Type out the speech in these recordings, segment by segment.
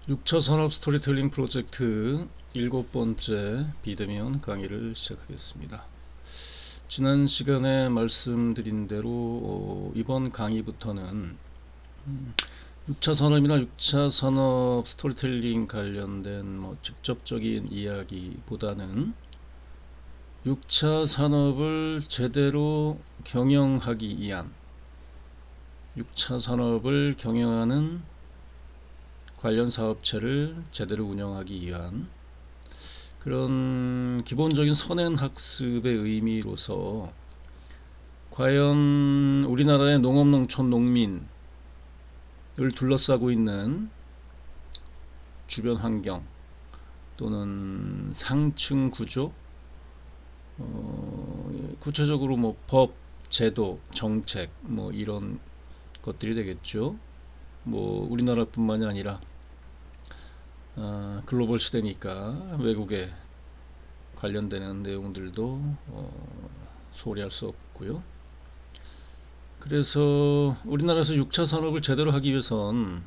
6차 산업 스토리텔링 프로젝트 7번째 비대면 강의를 시작하겠습니다. 지난 시간에 말씀드린 대로 이번 강의부터는 6차 산업이나 6차 산업 스토리텔링 관련된 직접적인 이야기보다는 6차 산업을 제대로 경영하기 위한 6차 산업을 경영하는 관련 사업체를 제대로 운영하기 위한 그런 기본적인 선행학습의 의미로서 과연 우리나라의 농업, 농촌, 농민을 둘러싸고 있는 주변 환경 또는 상층 구조, 구체적으로 법, 제도, 정책 이런 것들이 되겠죠. 우리나라뿐만이 아니라 글로벌 시대니까 외국에 관련되는 내용들도 소홀히할 수 없고요. 그래서 우리나라에서 6차 산업을 제대로 하기 위해선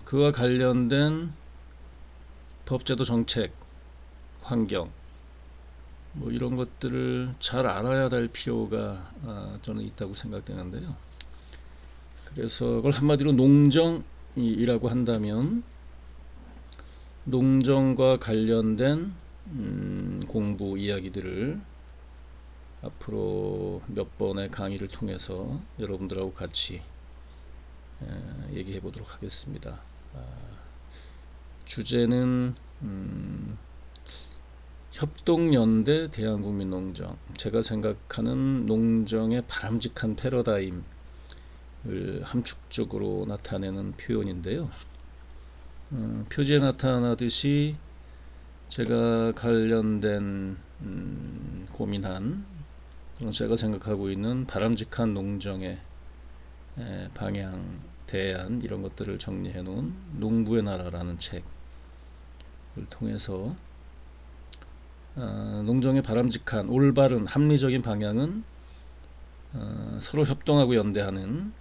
그와 관련된 법제도 정책, 환경 이런 것들을 잘 알아야 될 필요가 저는 있다고 생각되는데요. 그래서 그걸 한마디로 농정이라고 한다면 농정과 관련된 공부 이야기들을 앞으로 몇 번의 강의를 통해서 여러분들하고 같이 얘기해 보도록 하겠습니다. 주제는 협동연대 대한국민농정, 제가 생각하는 농정의 바람직한 패러다임을 함축적으로 나타내는 표현인데요. 표지에 나타나듯이 제가 관련된 고민한 제가 생각하고 있는 바람직한 농정의 방향, 대안 이런 것들을 정리해 놓은 농부의 나라라는 책을 통해서 농정의 바람직한 올바른 합리적인 방향은 서로 협동하고 연대하는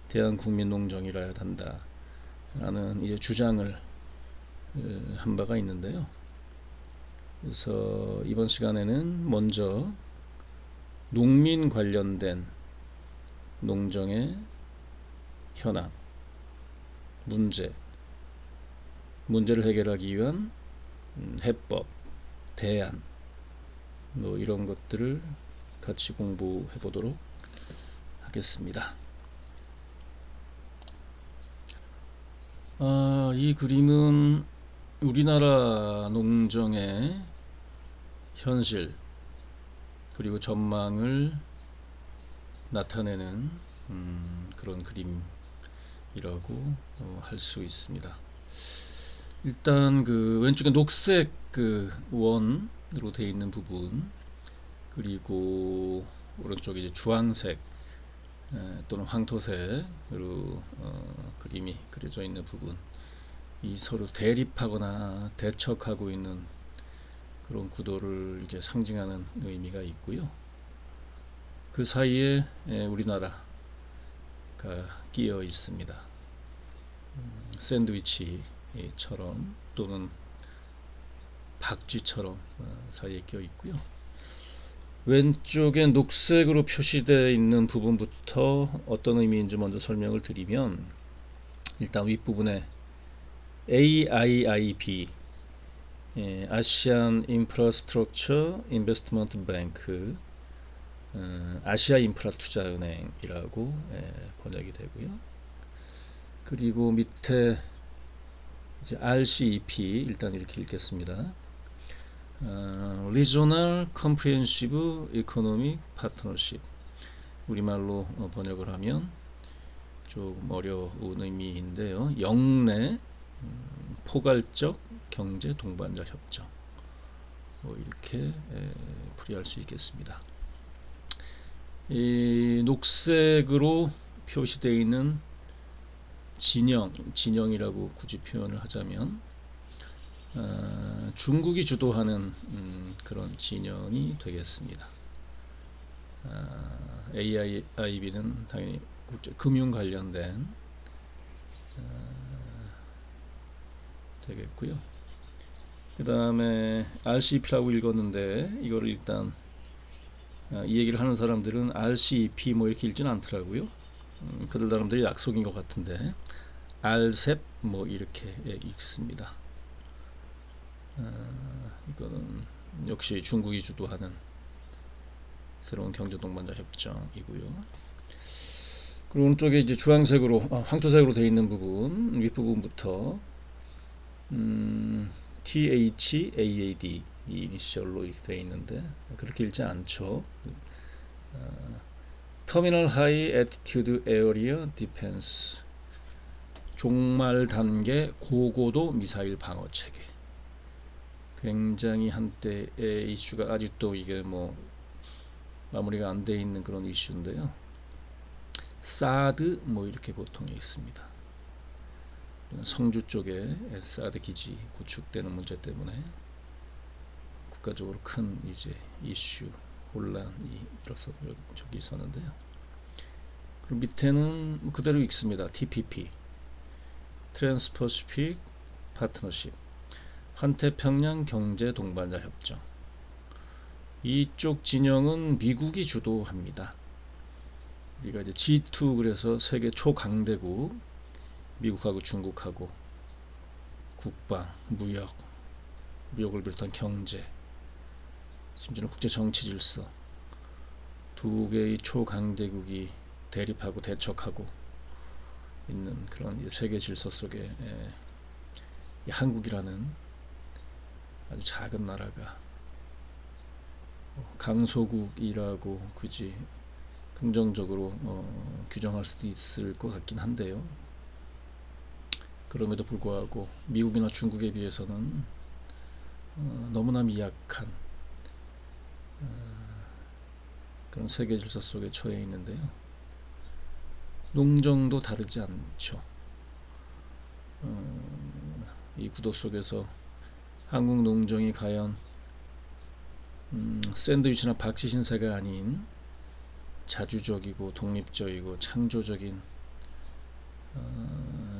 대한국민농정이라야 한다 라는 이제 주장을 한 바가 있는데요. 그래서 이번 시간에는 먼저 농민 관련된 농정의 현황, 문제를 해결하기 위한 해법, 대안 이런 것들을 같이 공부해 보도록 하겠습니다. 이 그림은 우리나라 농정의 현실 그리고 전망을 나타내는 그런 그림이라고 할 수 있습니다. 일단 그 왼쪽에 녹색 그 원으로 되어 있는 부분, 그리고 오른쪽에 이제 주황색 또는 황토색으로 그림이 그려져 있는 부분, 이 서로 대립하거나 대척하고 있는 그런 구도를 이제 상징하는 의미가 있고요. 그 사이에 우리나라가 끼어 있습니다. 샌드위치처럼 또는 박쥐처럼 사이에 끼어 있고요. 왼쪽에 녹색으로 표시되어 있는 부분부터 어떤 의미인지 먼저 설명을 드리면, 일단 윗부분에 AIIB 아시안 인프라스트럭처 인베스트먼트 뱅크, 아시아 인프라 투자은행이라고 번역이 되고요. 그리고 밑에 이제 RCEP, 일단 이렇게 읽겠습니다. Regional Comprehensive Economic Partnership, 우리말로 번역을 하면 조금 어려운 의미인데요. 영내 포괄적 경제 동반자 협정, 이렇게 풀이할 수 있겠습니다. 이 녹색으로 표시되어 있는 진영이라고 굳이 표현을 하자면 중국이 주도하는 그런 진영이 되겠습니다. AIIB는 당연히 국제 금융 관련된 되겠고요. 그 다음에 RCEP라고 읽었는데 이거를 일단 이 얘기를 하는 사람들은 RCEP 뭐 이렇게 읽지는 않더라고요. 그들 사람들이 약속인 것 같은데 RCEP 뭐 이렇게 읽습니다. 이거는 역시 중국이 주도하는 새로운 경제동반자 협정이고요. 그리고 오른쪽에 이제 주황색으로 황토색으로 되어 있는 부분 윗부분부터 THAAD 이 이니셜로 이렇게 되어 있는데 그렇게 읽지 않죠. 터미널 하이 애티튜드 에어리어 디펜스 종말 단계 고고도 미사일 방어 체계. 굉장히 한때의 이슈가 아직도 이게 뭐 마무리가 안 돼 있는 그런 이슈인데요. 사드 뭐 이렇게 보통 있습니다. 성주 쪽에 사드 기지 구축되는 문제 때문에 국가적으로 큰 이제 이슈 혼란이 일어서 저기 있었는데요. 그리고 밑에는 그대로 읽습니다. TPP 트랜스퍼시픽 파트너십 환태평양 경제 동반자 협정. 이쪽 진영은 미국이 주도합니다. 우리가 이제 G2 그래서 세계 초강대국 미국하고 중국하고 국방, 무역, 무역을 비롯한 경제, 심지어는 국제 정치 질서 두 개의 초강대국이 대립하고 대척하고 있는 그런 세계 질서 속에 한국이라는 아주 작은 나라가 강소국이라고 굳이 긍정적으로 규정할 수도 있을 것 같긴 한데요. 그럼에도 불구하고 미국이나 중국에 비해서는 너무나 미약한 그런 세계 질서 속에 처해 있는데요. 농정도 다르지 않죠. 이 구도 속에서 한국 농정이 과연 샌드위치나 박씨 신세가 아닌 자주적이고 독립적이고 창조적인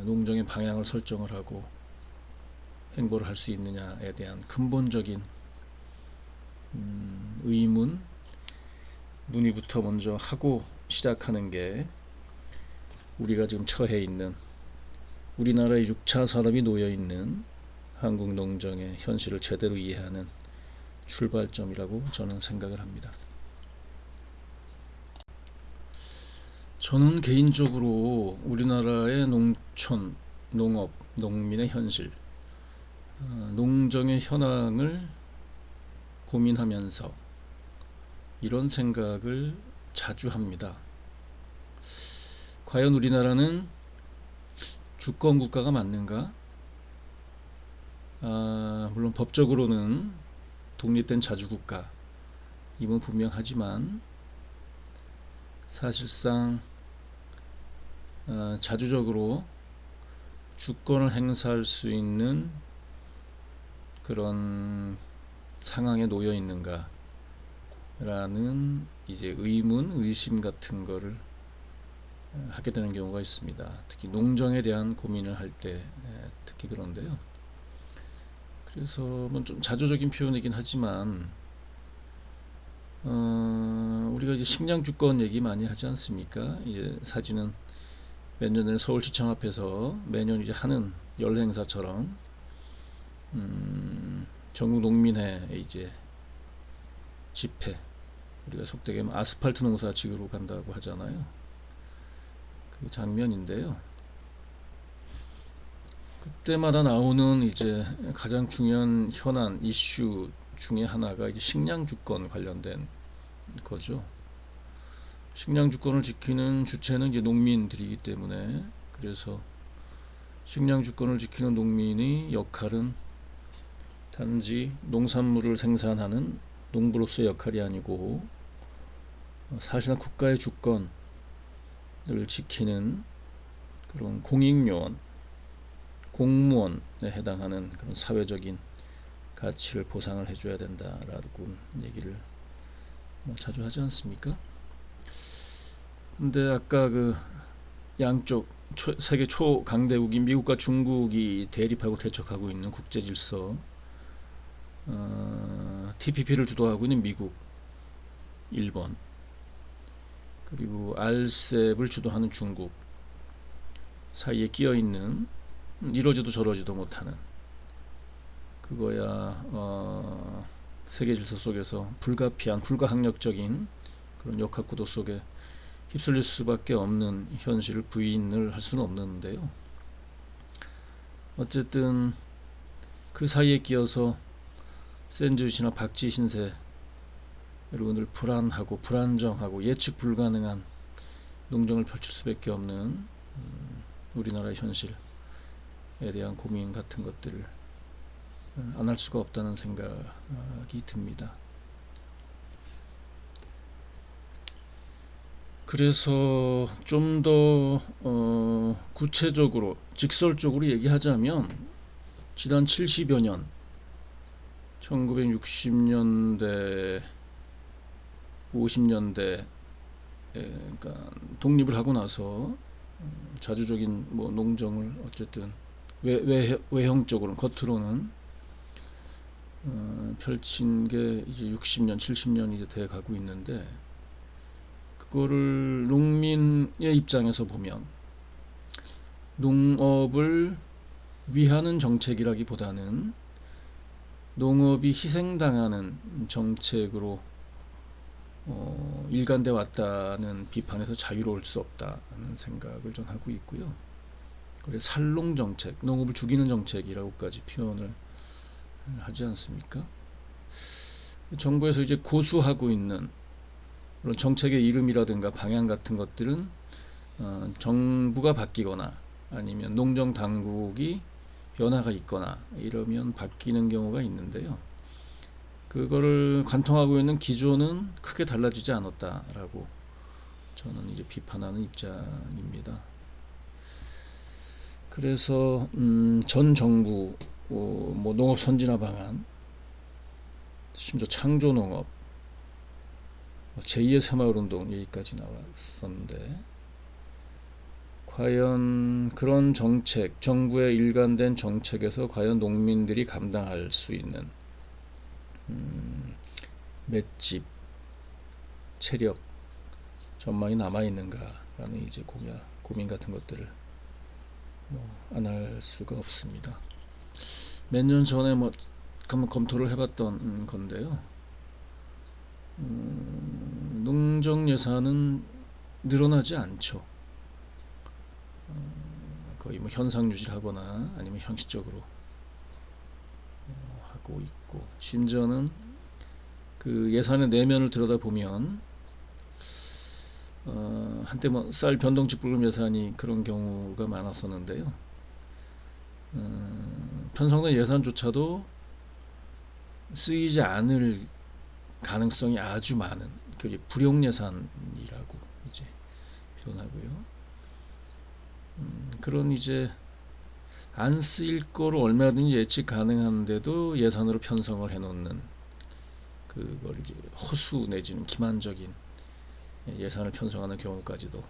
농정의 방향을 설정을 하고 행보를 할 수 있느냐에 대한 근본적인 의문 문의부터 먼저 하고 시작하는 게 우리가 지금 처해 있는 우리나라의 6차 산업이 놓여 있는 한국 농정의 현실을 제대로 이해하는 출발점이라고 저는 생각을 합니다. 저는 개인적으로 우리나라의 농촌, 농업, 농민의 현실, 농정의 현황을 고민하면서 이런 생각을 자주 합니다. 과연 우리나라는 주권국가가 맞는가? 물론 법적으로는 독립된 자주국가 임은 분명하지만 사실상 자주적으로 주권을 행사할 수 있는 그런 상황에 놓여 있는가 라는 이제 의문, 의심 같은 거를 하게 되는 경우가 있습니다. 특히 농정에 대한 고민을 할 때 특히 그런데요. 그래서 뭐 좀 자조적인 표현이긴 하지만 우리가 이제 식량 주권 얘기 많이 하지 않습니까? 이제 사진은 몇 년 전에 서울시청 앞에서 매년 이제 하는 열 행사처럼 전국 농민회 이제 집회, 우리가 속되게 아스팔트 농사 지으러 간다고 하잖아요. 그 장면인데요. 그때마다 나오는 이제 가장 중요한 현안 이슈 중에 하나가 이제 식량 주권 관련된 거죠. 식량 주권을 지키는 주체는 이제 농민들이기 때문에 그래서 식량 주권을 지키는 농민의 역할은 단지 농산물을 생산하는 농부로서의 역할이 아니고 사실상 국가의 주권을 지키는 그런 공익요원, 공무원에 해당하는 그런 사회적인 가치를 보상을 해줘야 된다라고 얘기를 뭐 자주 하지 않습니까? 근데 아까 그 양쪽 세계 초강대국인 미국과 중국이 대립하고 대척하고 있는 국제 질서, TPP를 주도하고 있는 미국, 일본, 그리고 RCEP을 주도하는 중국 사이에 끼어 있는, 이러지도 저러지도 못하는, 그거야 세계 질서 속에서 불가피한 불가항력적인 그런 역학구도 속에 휩쓸릴 수밖에 없는 현실을 부인을 할 수는 없는데요. 어쨌든 그 사이에 끼어서 샌즈위치나 박쥐 신세, 여러분들 불안하고 불안정하고 예측 불가능한 농정을 펼칠 수밖에 없는 우리나라의 현실에 대한 고민 같은 것들을 안 할 수가 없다는 생각이 듭니다. 그래서 좀 더 구체적으로 직설적으로 얘기하자면 지난 70여 년 1960년대 50년대 그러니까 독립을 하고 나서 자주적인 뭐 농정을 어쨌든 외형적으로는 겉으로는 펼친 게 이제 60년 70년이 이제 돼 가고 있는데, 그거를 농민의 입장에서 보면 농업을 위하는 정책이라기보다는 농업이 희생당하는 정책으로 일관돼 왔다는 비판에서 자유로울 수 없다는 생각을 전 하고 있고요. 그래서 살농 정책, 농업을 죽이는 정책이라고까지 표현을 하지 않습니까? 정부에서 이제 고수하고 있는 그런 정책의 이름이라든가 방향 같은 것들은 정부가 바뀌거나 아니면 농정 당국이 변화가 있거나 이러면 바뀌는 경우가 있는데요. 그거를 관통하고 있는 기조는 크게 달라지지 않았다라고 저는 이제 비판하는 입장입니다. 그래서 전 정부 뭐 농업 선진화 방안, 심지어 창조 농업, 제2의 새마을운동 얘기까지 나왔었는데, 과연 그런 정책, 정부의 일관된 정책에서 과연 농민들이 감당할 수 있는 맷집, 체력, 전망이 남아있는가라는 이제 고민 같은 것들을 안 할 수가 없습니다. 몇 년 전에 뭐 검토를 해봤던 건데요. 농정 예산은 늘어나지 않죠. 거의 뭐 현상 유지를 하거나 아니면 형식적으로 하고 있고, 심지어는 그 예산의 내면을 들여다보면 한때 뭐 쌀 변동직 불금 예산이 그런 경우가 많았었는데요. 편성된 예산조차도 쓰이지 않을 가능성이 아주 많은 그 불용 예산이라고 이제 표현하고요. 그런 이제 안 쓰일 거로 얼마든지 예측 가능한데도 예산으로 편성을 해놓는, 그걸 이제 허수 내지는 기만적인 예산을 편성하는 경우까지도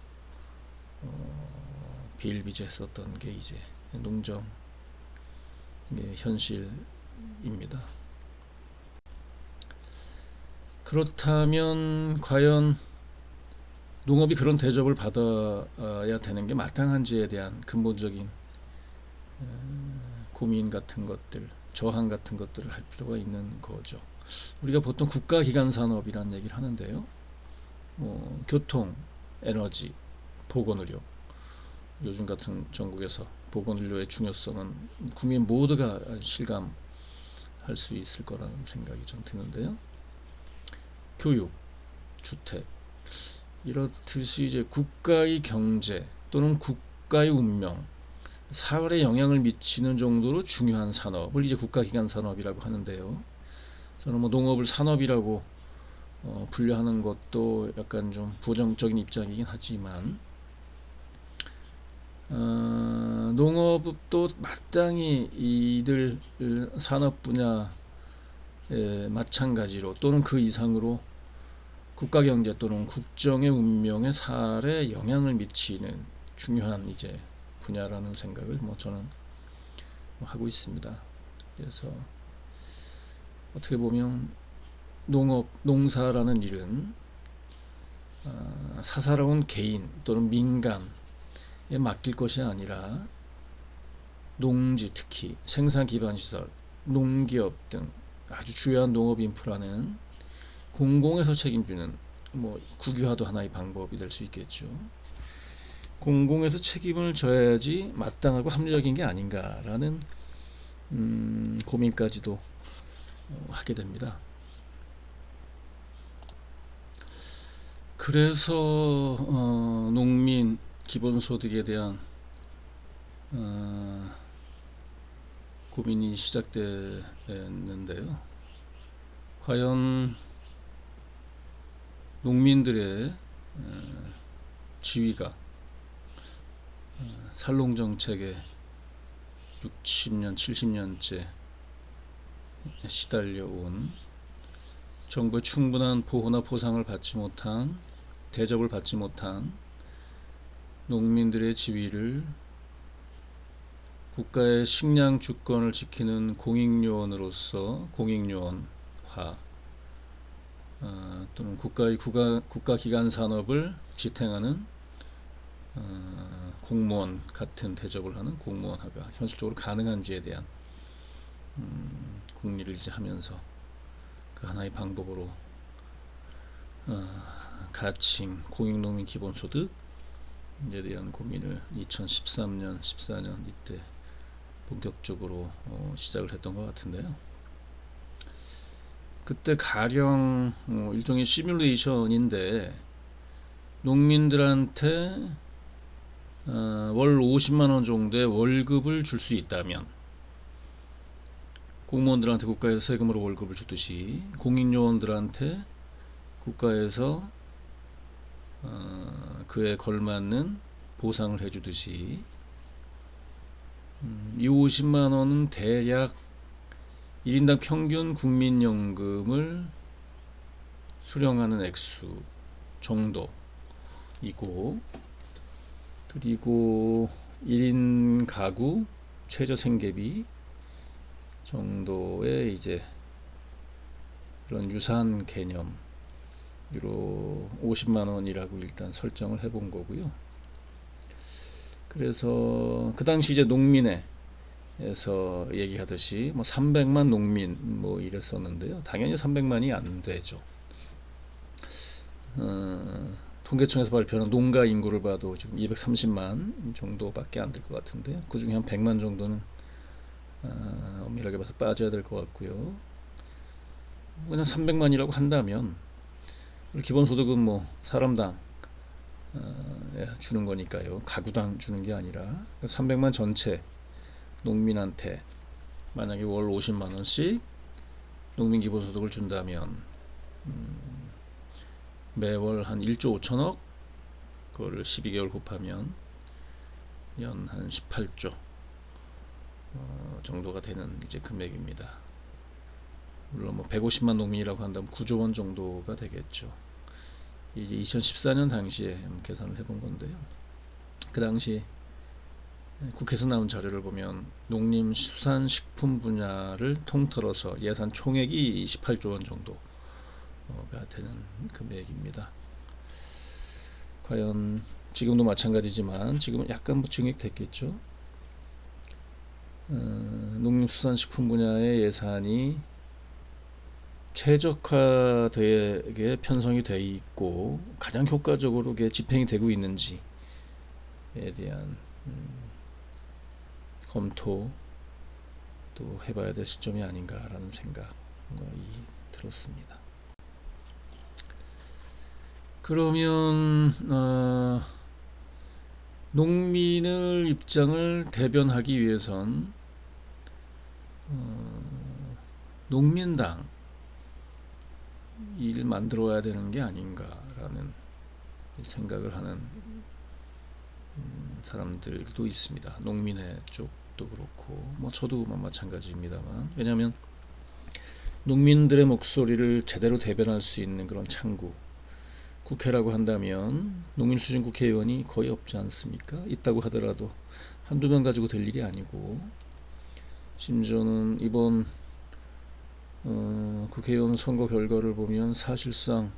비일비재했었던 게 이제 농정의 현실입니다. 그렇다면 과연 농업이 그런 대접을 받아야 되는 게 마땅한지에 대한 근본적인 고민 같은 것들, 저항 같은 것들을 할 필요가 있는 거죠. 우리가 보통 국가기관 산업이라는 얘기를 하는데요. 교통, 에너지, 보건의료, 요즘 같은 전국에서 보건의료의 중요성은 국민 모두가 실감할 수 있을 거라는 생각이 좀 드는데요. 교육, 주택, 이렇듯이 이제 국가의 경제 또는 국가의 운명, 사회에 영향을 미치는 정도로 중요한 산업을 이제 국가기관 산업이라고 하는데요. 저는 뭐 농업을 산업이라고 분류하는 것도 약간 좀 부정적인 입장이긴 하지만, 농업도 마땅히 이들 산업 분야에 마찬가지로 또는 그 이상으로 국가경제 또는 국정의 운명의 살에 영향을 미치는 중요한 이제 분야라는 생각을 저는 하고 있습니다. 그래서 어떻게 보면 농사라는 일은 사사로운 개인 또는 민간에 맡길 것이 아니라 농지, 특히 생산 기반 시설, 농기업 등 아주 주요한 농업 인프라는 공공에서 책임지는 국유화도 하나의 방법이 될 수 있겠죠. 공공에서 책임을 져야지 마땅하고 합리적인 게 아닌가라는 고민까지도 하게 됩니다. 그래서 농민 기본소득에 대한 고민이 시작됐는데요. 과연 농민들의 지위가 살롱정책에 60년, 70년째 시달려온 정부의 충분한 보호나 보상을 받지 못한, 대접을 받지 못한 농민들의 지위를 국가의 식량 주권을 지키는 공익요원으로서 공익요원화 또는 국가의 국가기관 산업을 지탱하는 공무원 같은 대접을 하는 공무원화가 현실적으로 가능한지에 대한 궁리를 이제 하면서 그 하나의 방법으로 가칭 공익농민 기본소득에 대한 고민을 2013년, 14년 이때 본격적으로 시작을 했던 것 같은데요. 그때 가령 일종의 시뮬레이션인데 농민들한테 월 50만원 정도의 월급을 줄 수 있다면, 공무원들한테 국가에서 세금으로 월급을 주듯이 공익요원들한테 국가에서 그에 걸맞는 보상을 해주듯이 이 50만원은 대략 1인당 평균 국민연금을 수령하는 액수 정도이고, 그리고 1인 가구 최저 생계비 정도의 이제 그런 유사한 개념으로 50만원이라고 일단 설정을 해본 거고요. 그래서 그 당시 이제 농민회에서 얘기하듯이 300만 농민 이랬었는데요. 당연히 300만이 안 되죠. 통계청에서 발표하는 농가 인구를 봐도 지금 230만 정도밖에 안 될 것 같은데요. 그 중에 한 100만 정도는 엄밀하게 봐서 빠져야 될 것 같고요. 그냥 300만이라고 한다면 기본소득은 사람당 주는 거니까요. 가구당 주는 게 아니라 300만 전체 농민한테 만약에 월 50만원씩 농민 기본소득을 준다면 매월 한 1조 5천억, 그거를 12개월 곱하면 연 한 18조 정도가 되는 이제 금액입니다. 물론 150만 농민이라고 한다면 9조 원 정도가 되겠죠. 이제 2014년 당시에 계산을 해본 건데요. 그 당시 국회에서 나온 자료를 보면 농림수산식품 분야를 통틀어서 예산 총액이 18조 원 정도가 되는 금액입니다. 과연 지금도 마찬가지지만 지금은 약간 증액됐겠죠. 농림수산식품 분야의 예산이 최적화되게 편성이 되어 있고 가장 효과적으로 집행이 되고 있는지에 대한 검토도 해봐야 될 시점이 아닌가라는 생각이 들었습니다. 그러면 농민의 입장을 대변하기 위해선 농민당 일 만들어야 되는 게 아닌가라는 생각을 하는 사람들도 있습니다. 농민회 쪽도 그렇고 저도 마찬가지입니다만, 왜냐하면 농민들의 목소리를 제대로 대변할 수 있는 그런 창구, 국회라고 한다면 농민수준 국회의원이 거의 없지 않습니까? 있다고 하더라도 한두 명 가지고 될 일이 아니고, 심지어는 이번 국회의원 선거 결과를 보면 사실상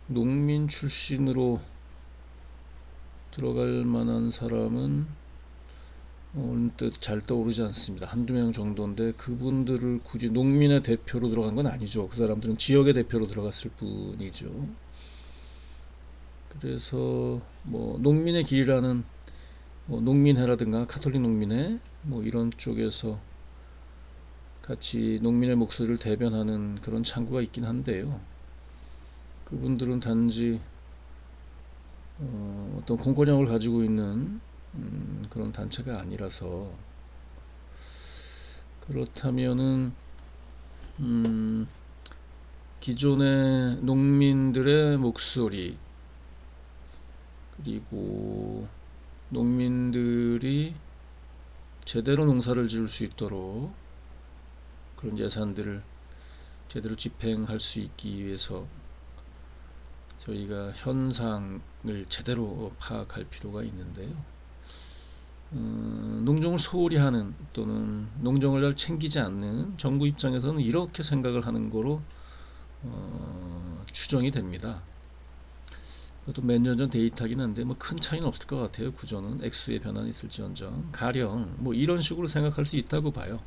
농민 출신으로 들어갈 만한 사람은 언뜻 잘 떠오르지 않습니다. 한두 명 정도인데 그분들을 굳이 농민의 대표로 들어간 건 아니죠. 그 사람들은 지역의 대표로 들어갔을 뿐이죠. 그래서 뭐 농민의 길이라는 뭐 농민회라든가 카톨릭 농민회 뭐 이런 쪽에서 같이 농민의 목소리를 대변하는 그런 창구가 있긴 한데요. 그분들은 단지 어떤 공권력을 가지고 있는 그런 단체가 아니라서, 그렇다면은 기존의 농민들의 목소리, 그리고 농민들이 제대로 농사를 지을 수 있도록 그런 예산들을 제대로 집행할 수 있기 위해서 저희가 현상을 제대로 파악할 필요가 있는데요. 농정을 소홀히 하는 또는 농정을 잘 챙기지 않는 정부 입장에서는 이렇게 생각을 하는 거로 추정이 됩니다. 그것도 몇 년 전 데이터긴 한데 뭐 큰 차이는 없을 것 같아요. 구조는 액수의 변화는 있을지언정 가령 뭐 이런 식으로 생각할 수 있다고 봐요.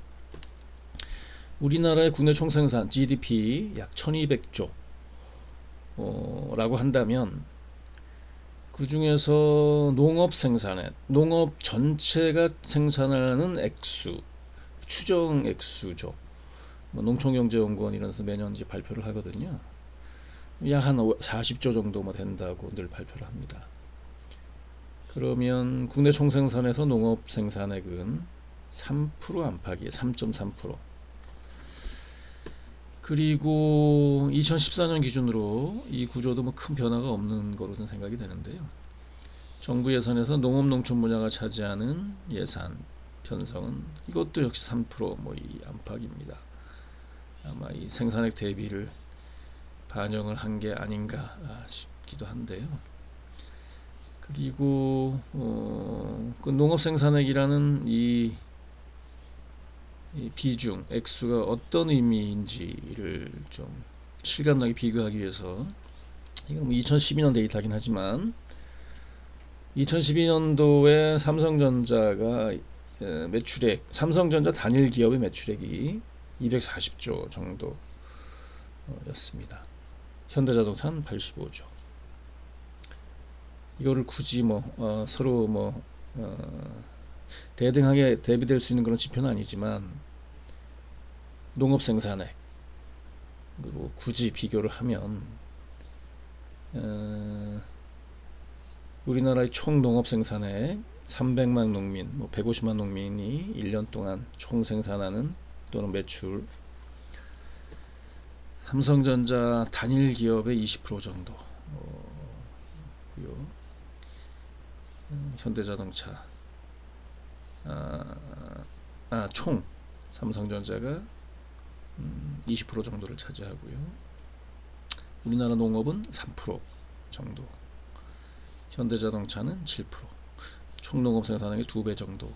우리나라의 국내 총생산 GDP 약 1200조 라고 한다면, 그 중에서 농업 생산액, 농업 전체가 생산하는 액수, 추정 액수죠. 뭐 농촌경제연구원 이런 데서 매년 이제 발표를 하거든요. 약 한 40조 정도 뭐 된다고 늘 발표를 합니다. 그러면 국내 총생산에서 농업 생산액은 3% 안팎이에요. 3.3%. 그리고 2014년 기준으로 이 구조도 뭐 큰 변화가 없는 거로는 생각이 되는데요. 정부 예산에서 농업 농촌 분야가 차지하는 예산 편성은 이것도 역시 3%뭐 이 안팎입니다. 아마 이 생산액 대비를 반영을 한 게 아닌가 싶기도 한데요. 그리고 그 농업 생산액이라는 이 비중, 액수가 어떤 의미인지를 좀 실감나게 비교하기 위해서, 이건 뭐 2012년 데이터긴 하지만 2012년도에 삼성전자가 매출액, 삼성전자 단일 기업의 매출액이 240조 정도였습니다. 현대자동차는 85조. 이거를 굳이 뭐 서로 뭐 대등하게 대비될 수 있는 그런 지표는 아니지만, 농업 생산액 그리고 굳이 비교를 하면 우리나라의 총 농업 생산액 300만 농민, 뭐 150만 농민이 1년 동안 총 생산하는 또는 매출, 삼성전자 단일 기업의 20% 정도, 현대자동차 총 삼성전자가 20% 정도를 차지하고요. 우리나라 농업은 3% 정도, 현대자동차는 7%, 총 농업 생산량의 2배 정도가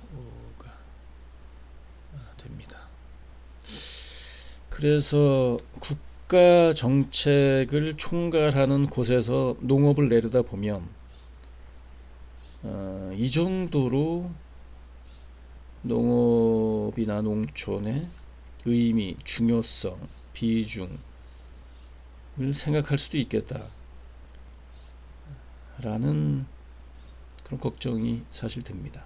됩니다. 그래서 국가 정책을 총괄하는 곳에서 농업을 내려다 보면 이 정도로 농업이나 농촌의 의미, 중요성, 비중을 생각할 수도 있겠다 라는 그런 걱정이 사실 듭니다.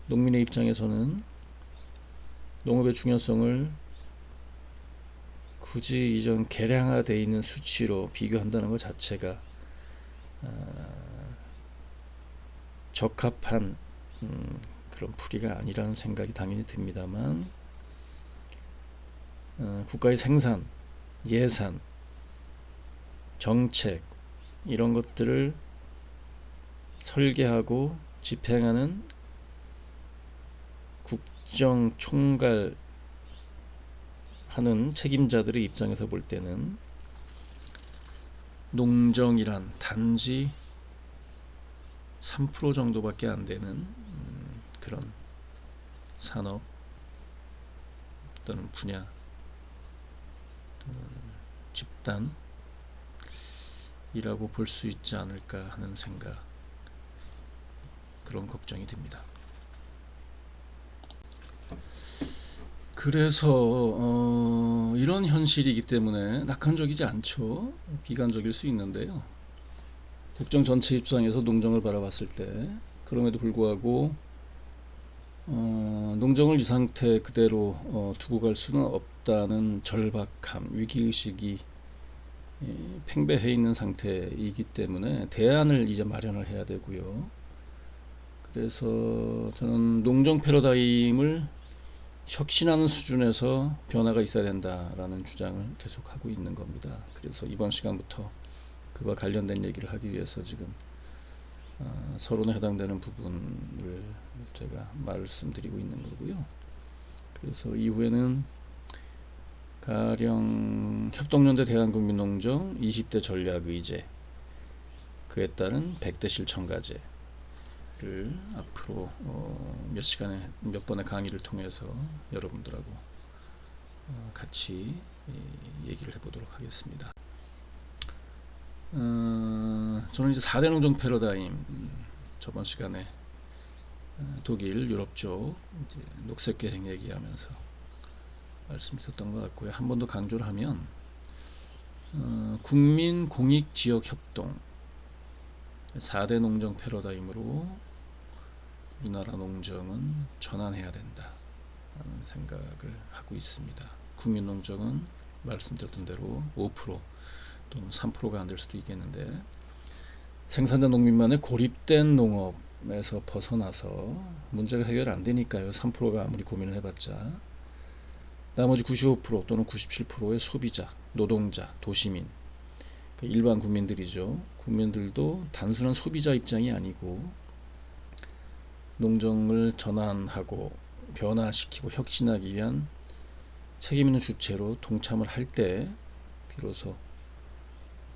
농민의 입장에서는 농업의 중요성을 굳이 이전 계량화되어 있는 수치로 비교한다는 것 자체가 적합한 그런 풀이가 아니라는 생각이 당연히 듭니다만, 국가의 생산, 예산, 정책 이런 것들을 설계하고 집행하는 국정 총괄하는 책임자들의 입장에서 볼 때는 농정이란 단지 3% 정도밖에 안 되는 그런 산업 또는 분야 또는 집단이라고 볼 수 있지 않을까 하는 생각, 그런 걱정이 됩니다. 그래서 이런 현실이기 때문에 낙관적이지 않죠. 비관적일 수 있는데요. 국정 전체 입장에서 농정을 바라봤을 때 그럼에도 불구하고 농정을 이 상태 그대로 두고 갈 수는 없다는 절박함, 위기의식이 팽배해 있는 상태이기 때문에 대안을 이제 마련을 해야 되고요. 그래서 저는 농정 패러다임을 혁신하는 수준에서 변화가 있어야 된다라는 주장을 계속하고 있는 겁니다. 그래서 이번 시간부터 그와 관련된 얘기를 하기 위해서 지금 서론에 해당되는 부분을 제가 말씀드리고 있는 거고요. 그래서 이후에는 가령 협동연대 대한국민농정 20대 전략의제, 그에 따른 100대 실천과제를 앞으로 몇 번의 강의를 통해서 여러분들하고 같이 얘기를 해보도록 하겠습니다. 저는 이제 4대 농정 패러다임, 저번 시간에 독일, 유럽 쪽 이제 녹색 계획 얘기하면서 말씀드렸던 것 같고요. 한 번 더 강조를 하면 국민 공익 지역 협동 4대 농정 패러다임으로 우리나라 농정은 전환해야 된다 라는 생각을 하고 있습니다. 국민 농정은 말씀드렸던 대로 5% 또는 3%가 안 될 수도 있겠는데, 생산자 농민만의 고립된 농업에서 벗어나서 문제가 해결 안 되니까요. 3%가 아무리 고민을 해봤자 나머지 95% 또는 97%의 소비자, 노동자, 도시민, 일반 국민들이죠. 국민들도 단순한 소비자 입장이 아니고 농정을 전환하고 변화시키고 혁신하기 위한 책임 있는 주체로 동참을 할 때 비로소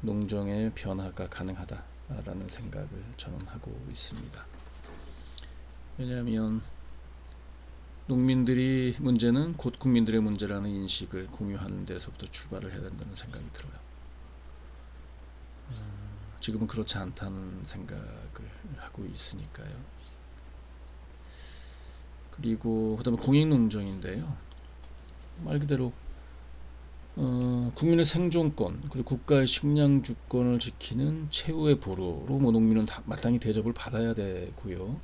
농정의 변화가 가능하다라는 생각을 저는 하고 있습니다. 왜냐하면 농민들이 문제는 곧 국민들의 문제라는 인식을 공유하는 데서부터 출발을 해야 된다는 생각이 들어요. 지금은 그렇지 않다는 생각을 하고 있으니까요. 그리고 그다음에 공익농정인데요. 말 그대로 국민의 생존권 그리고 국가의 식량 주권을 지키는 최후의 보루로 농민은 마땅히 대접을 받아야 되고요.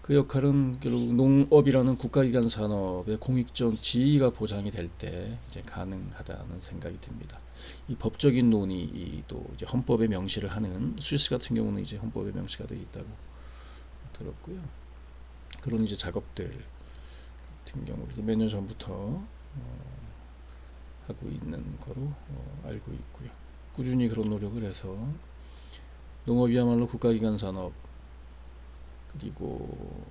그 역할은 결국 농업이라는 국가기관 산업의 공익적 지위가 보장이 될 때 이제 가능하다는 생각이 듭니다. 이 법적인 논의도 이제 헌법에 명시를 하는, 스위스 같은 경우는 이제 헌법에 명시가 되어 있다고 들었고요. 그런 이제 작업들 같은 경우 몇 년 전부터 하고 있는 거로 알고 있고요. 꾸준히 그런 노력을 해서 농업이야말로 국가기관 산업 그리고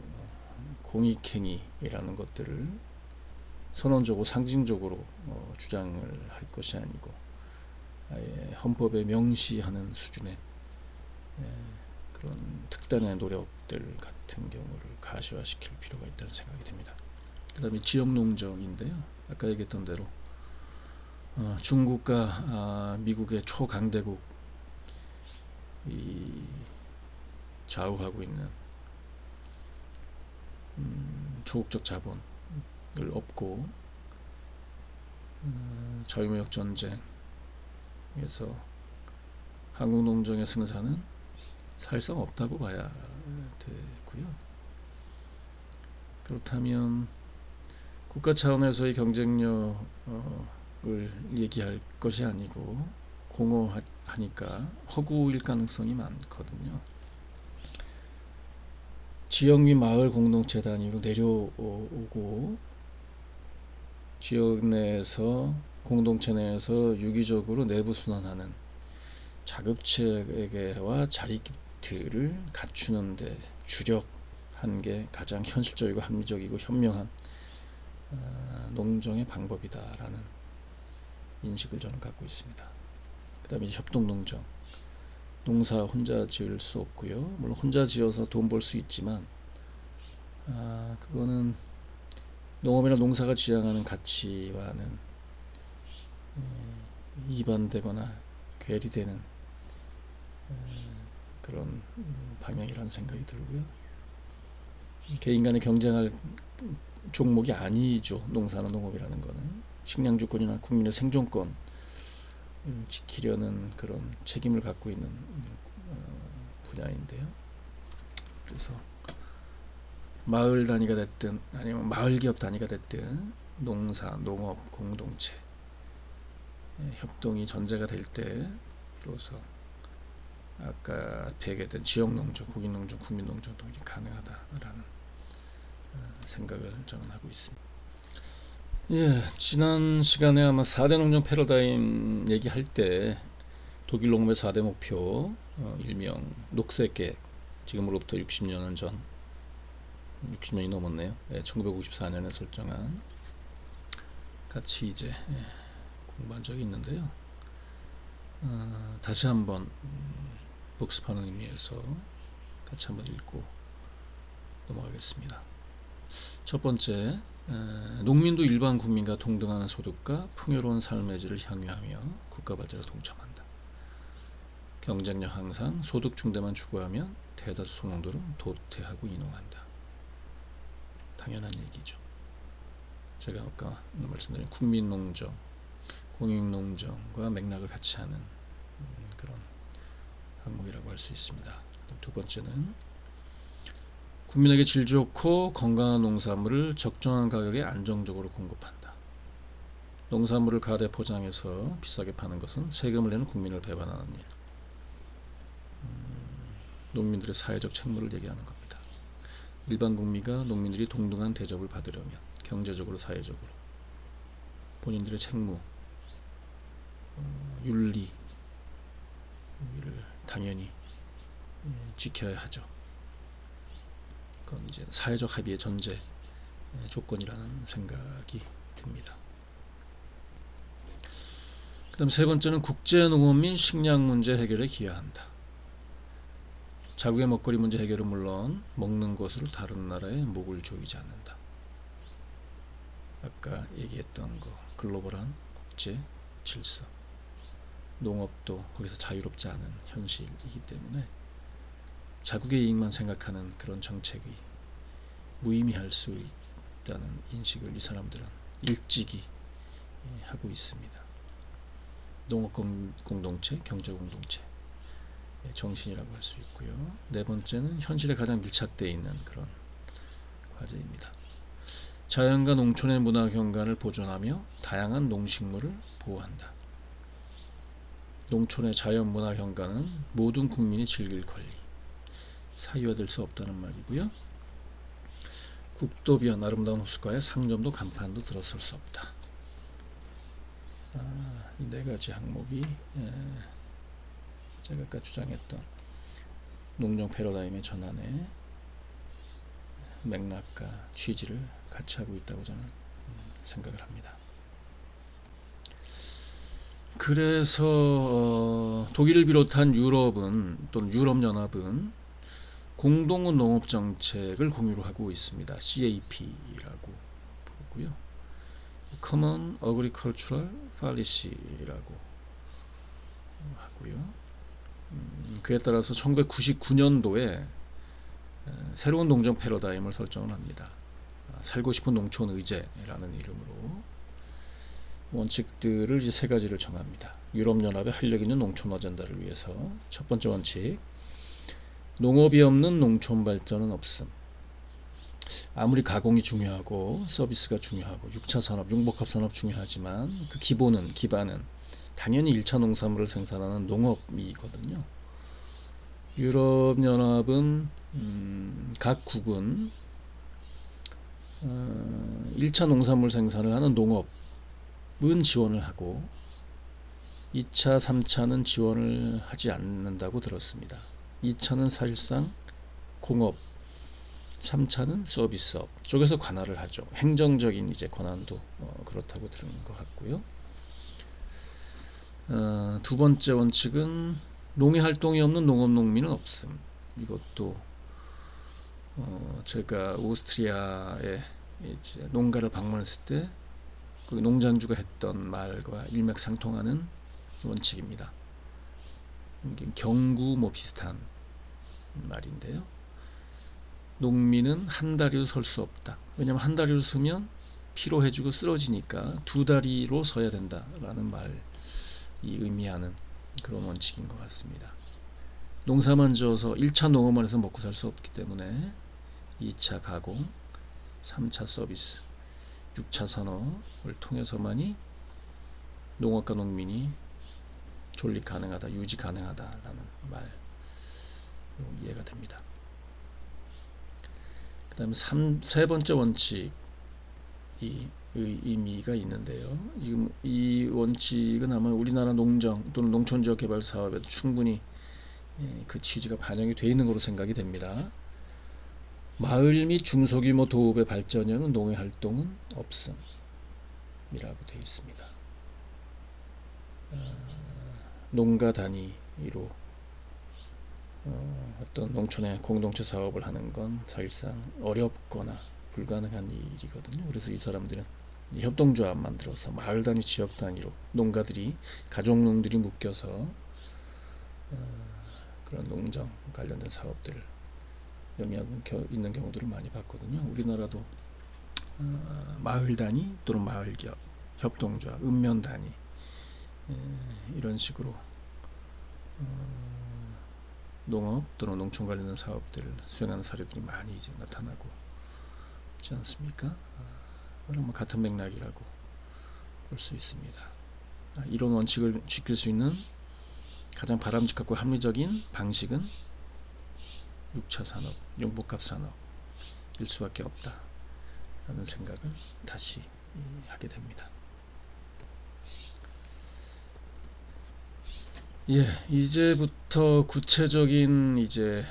공익행위라는 것들을 선언적으로 상징적으로 주장을 할 것이 아니고 아예 헌법에 명시하는 수준의 그런 특단의 노력들 같은 경우를 가시화시킬 필요가 있다는 생각이 듭니다. 그 다음에 지역농정인데요. 아까 얘기했던 대로 중국과 미국의 초강대국이 좌우하고 있는 초국적 자본을 업고 자유무역 전쟁에서 한국 농정의 승산은 사실상 없다고 봐야 되고요. 그렇다면 국가 차원에서의 경쟁력을 얘기할 것이 아니고 공허하니까 허구일 가능성이 많거든요. 지역 및 마을 공동체 단위로 내려오고 지역 내에서 공동체 내에서 유기적으로 내부 순환하는 자급체계와 자립들을 갖추는 데 주력한 게 가장 현실적이고 합리적이고 현명한 농정의 방법이다라는 인식을 저는 갖고 있습니다. 그 다음에 협동농정, 농사 혼자 지을 수 없고요. 물론 혼자 지어서 돈 벌 수 있지만 그거는 농업이나 농사가 지향하는 가치와는 이반되거나 괴리되는 그런 방향이라는 생각이 들고요. 개인 간에 경쟁할 종목이 아니죠. 농사나 농업이라는 거는 식량주권이나 국민의 생존권 지키려는 그런 책임을 갖고 있는 분야인데요. 그래서 마을 단위가 됐든 아니면 마을 기업 단위가 됐든 농사, 농업 공동체 협동이 전제가 될 때 비로소 아까 앞에 얘기했던 지역농촌, 고객농촌, 국민농촌 동이 가능하다라는 생각을 저는 하고 있습니다. 예, 지난 시간에 아마 4대 농정 패러다임 얘기할 때 독일 농업의 4대 목표, 일명 녹색계획, 지금으로부터 60년은 전, 60년이 넘었네요. 예, 1954년에 설정한 같이 이제 공부한 적이 있는데요. 다시 한번 복습하는 의미에서 같이 한번 읽고 넘어가겠습니다. 첫 번째, 농민도 일반 국민과 동등한 소득과 풍요로운 삶의 질을 향유하며 국가 발전에 동참한다. 경쟁력 항상 소득 중대만 추구하면 대다수 소농들은 도태하고 인용한다. 당연한 얘기죠. 제가 아까 말씀드린 국민농정, 공익농정과 맥락을 같이 하는 그런 항목이라고 할 수 있습니다. 두 번째는 국민에게 질 좋고 건강한 농산물을 적정한 가격에 안정적으로 공급한다. 농산물을 가대 포장해서 비싸게 파는 것은 세금을 내는 국민을 배반하는 일. 농민들의 사회적 책무를 얘기하는 겁니다. 일반 국민과 농민들이 동등한 대접을 받으려면 경제적으로 사회적으로 본인들의 책무, 윤리를 당연히 지켜야 하죠. 그건 이제 사회적 합의의 전제 조건이라는 생각이 듭니다. 그 다음 세 번째는 국제농업 및 식량 문제 해결에 기여한다. 자국의 먹거리 문제 해결은 물론 먹는 것으로 다른 나라의 목을 조이지 않는다. 아까 얘기했던 거 글로벌한 국제 질서, 농업도 거기서 자유롭지 않은 현실이기 때문에 자국의 이익만 생각하는 그런 정책이 무의미할 수 있다는 인식을 이 사람들은 일찍이 하고 있습니다. 농업 공동체, 경제 공동체 정신이라고 할 수 있고요. 네 번째는 현실에 가장 밀착되어 있는 그런 과제입니다. 자연과 농촌의 문화 경관을 보존하며 다양한 농식물을 보호한다. 농촌의 자연 문화 경관은 모든 국민이 즐길 권리, 사유화될 수 없다는 말이고요. 국도변, 아름다운 호숫가에 상점도 간판도 들어설 수 없다. 이 네 가지 항목이 제가 아까 주장했던 농정 패러다임의 전환의 맥락과 취지를 같이 하고 있다고 저는 생각을 합니다. 그래서 독일을 비롯한 유럽은 또는 유럽연합은 공동 농업 정책을 공유로 하고 있습니다. CAP라고 부르고요. Common Agricultural Policy라고 하고요. 그에 따라서 1999년도에 새로운 농정 패러다임을 설정을 합니다. 살고 싶은 농촌 의제라는 이름으로 원칙들을 이제 세 가지를 정합니다. 유럽연합의 활력 있는 농촌 어젠다를 위해서 첫 번째 원칙, 농업이 없는 농촌 발전은 없음. 아무리 가공이 중요하고 서비스가 중요하고 6차 산업, 융복합 산업 중요하지만 그 기본은, 기반은 당연히 1차 농산물을 생산하는 농업이거든요. 유럽연합은 각 국은 1차 농산물 생산을 하는 농업은 지원을 하고 2차, 3차는 지원을 하지 않는다고 들었습니다. 2차는 사실상 공업, 3차는 서비스업 쪽에서 관할을 하죠. 행정적인 이제 권한도 그렇다고 들은 것 같고요. 두 번째 원칙은 농해 활동이 없는 농업 농민은 없음. 이것도 제가 오스트리아에 이제 농가를 방문했을 때 그 농장주가 했던 말과 일맥상통하는 원칙입니다. 이게 경구 뭐 비슷한 말인데요. 농민은 한 다리로 설 수 없다. 왜냐하면 한 다리로 서면 피로해지고 쓰러지니까 두 다리로 서야 된다라는 말이 의미하는 그런 원칙인 것 같습니다. 농사만 지어서 1차 농업만 해서 먹고 살 수 없기 때문에 2차 가공, 3차 서비스, 6차 산업을 통해서만이 농업과 농민이 존립 가능하다, 유지 가능하다라는 말 이해가 됩니다. 그 다음에 세 번째 원칙이 의미가 있는데요. 지금 이 원칙은 아마 우리나라 농정 또는 농촌지역 개발 사업에도 충분히 그 취지가 반영이 되어 있는 것으로 생각이 됩니다. 마을 및 중소규모 도읍의 발전에는 농해 활동은 없음이라고 되어 있습니다. 농가 단위로 어떤 농촌의 공동체 사업을 하는 건 사실상 어렵거나 불가능한 일이거든요. 그래서 이 사람들은 협동조합 만들어서 마을 단위, 지역 단위로 농가들이 가족농들이 묶여서 그런 농정 관련된 사업들을 영위하고 있는 경우들을 많이 봤거든요. 우리나라도 마을 단위 또는 마을 기업, 협동조합, 읍면 단위 이런 식으로 농업 또는 농촌 관련된 사업들을 수행하는 사례들이 많이 이제 나타나고 있지 않습니까? 그럼 같은 맥락이라고 볼 수 있습니다. 이런 원칙을 지킬 수 있는 가장 바람직하고 합리적인 방식은 6차 산업, 융복합 산업일 수밖에 없다라는 생각을 다시 하게 됩니다. 예, 이제부터 구체적인 이제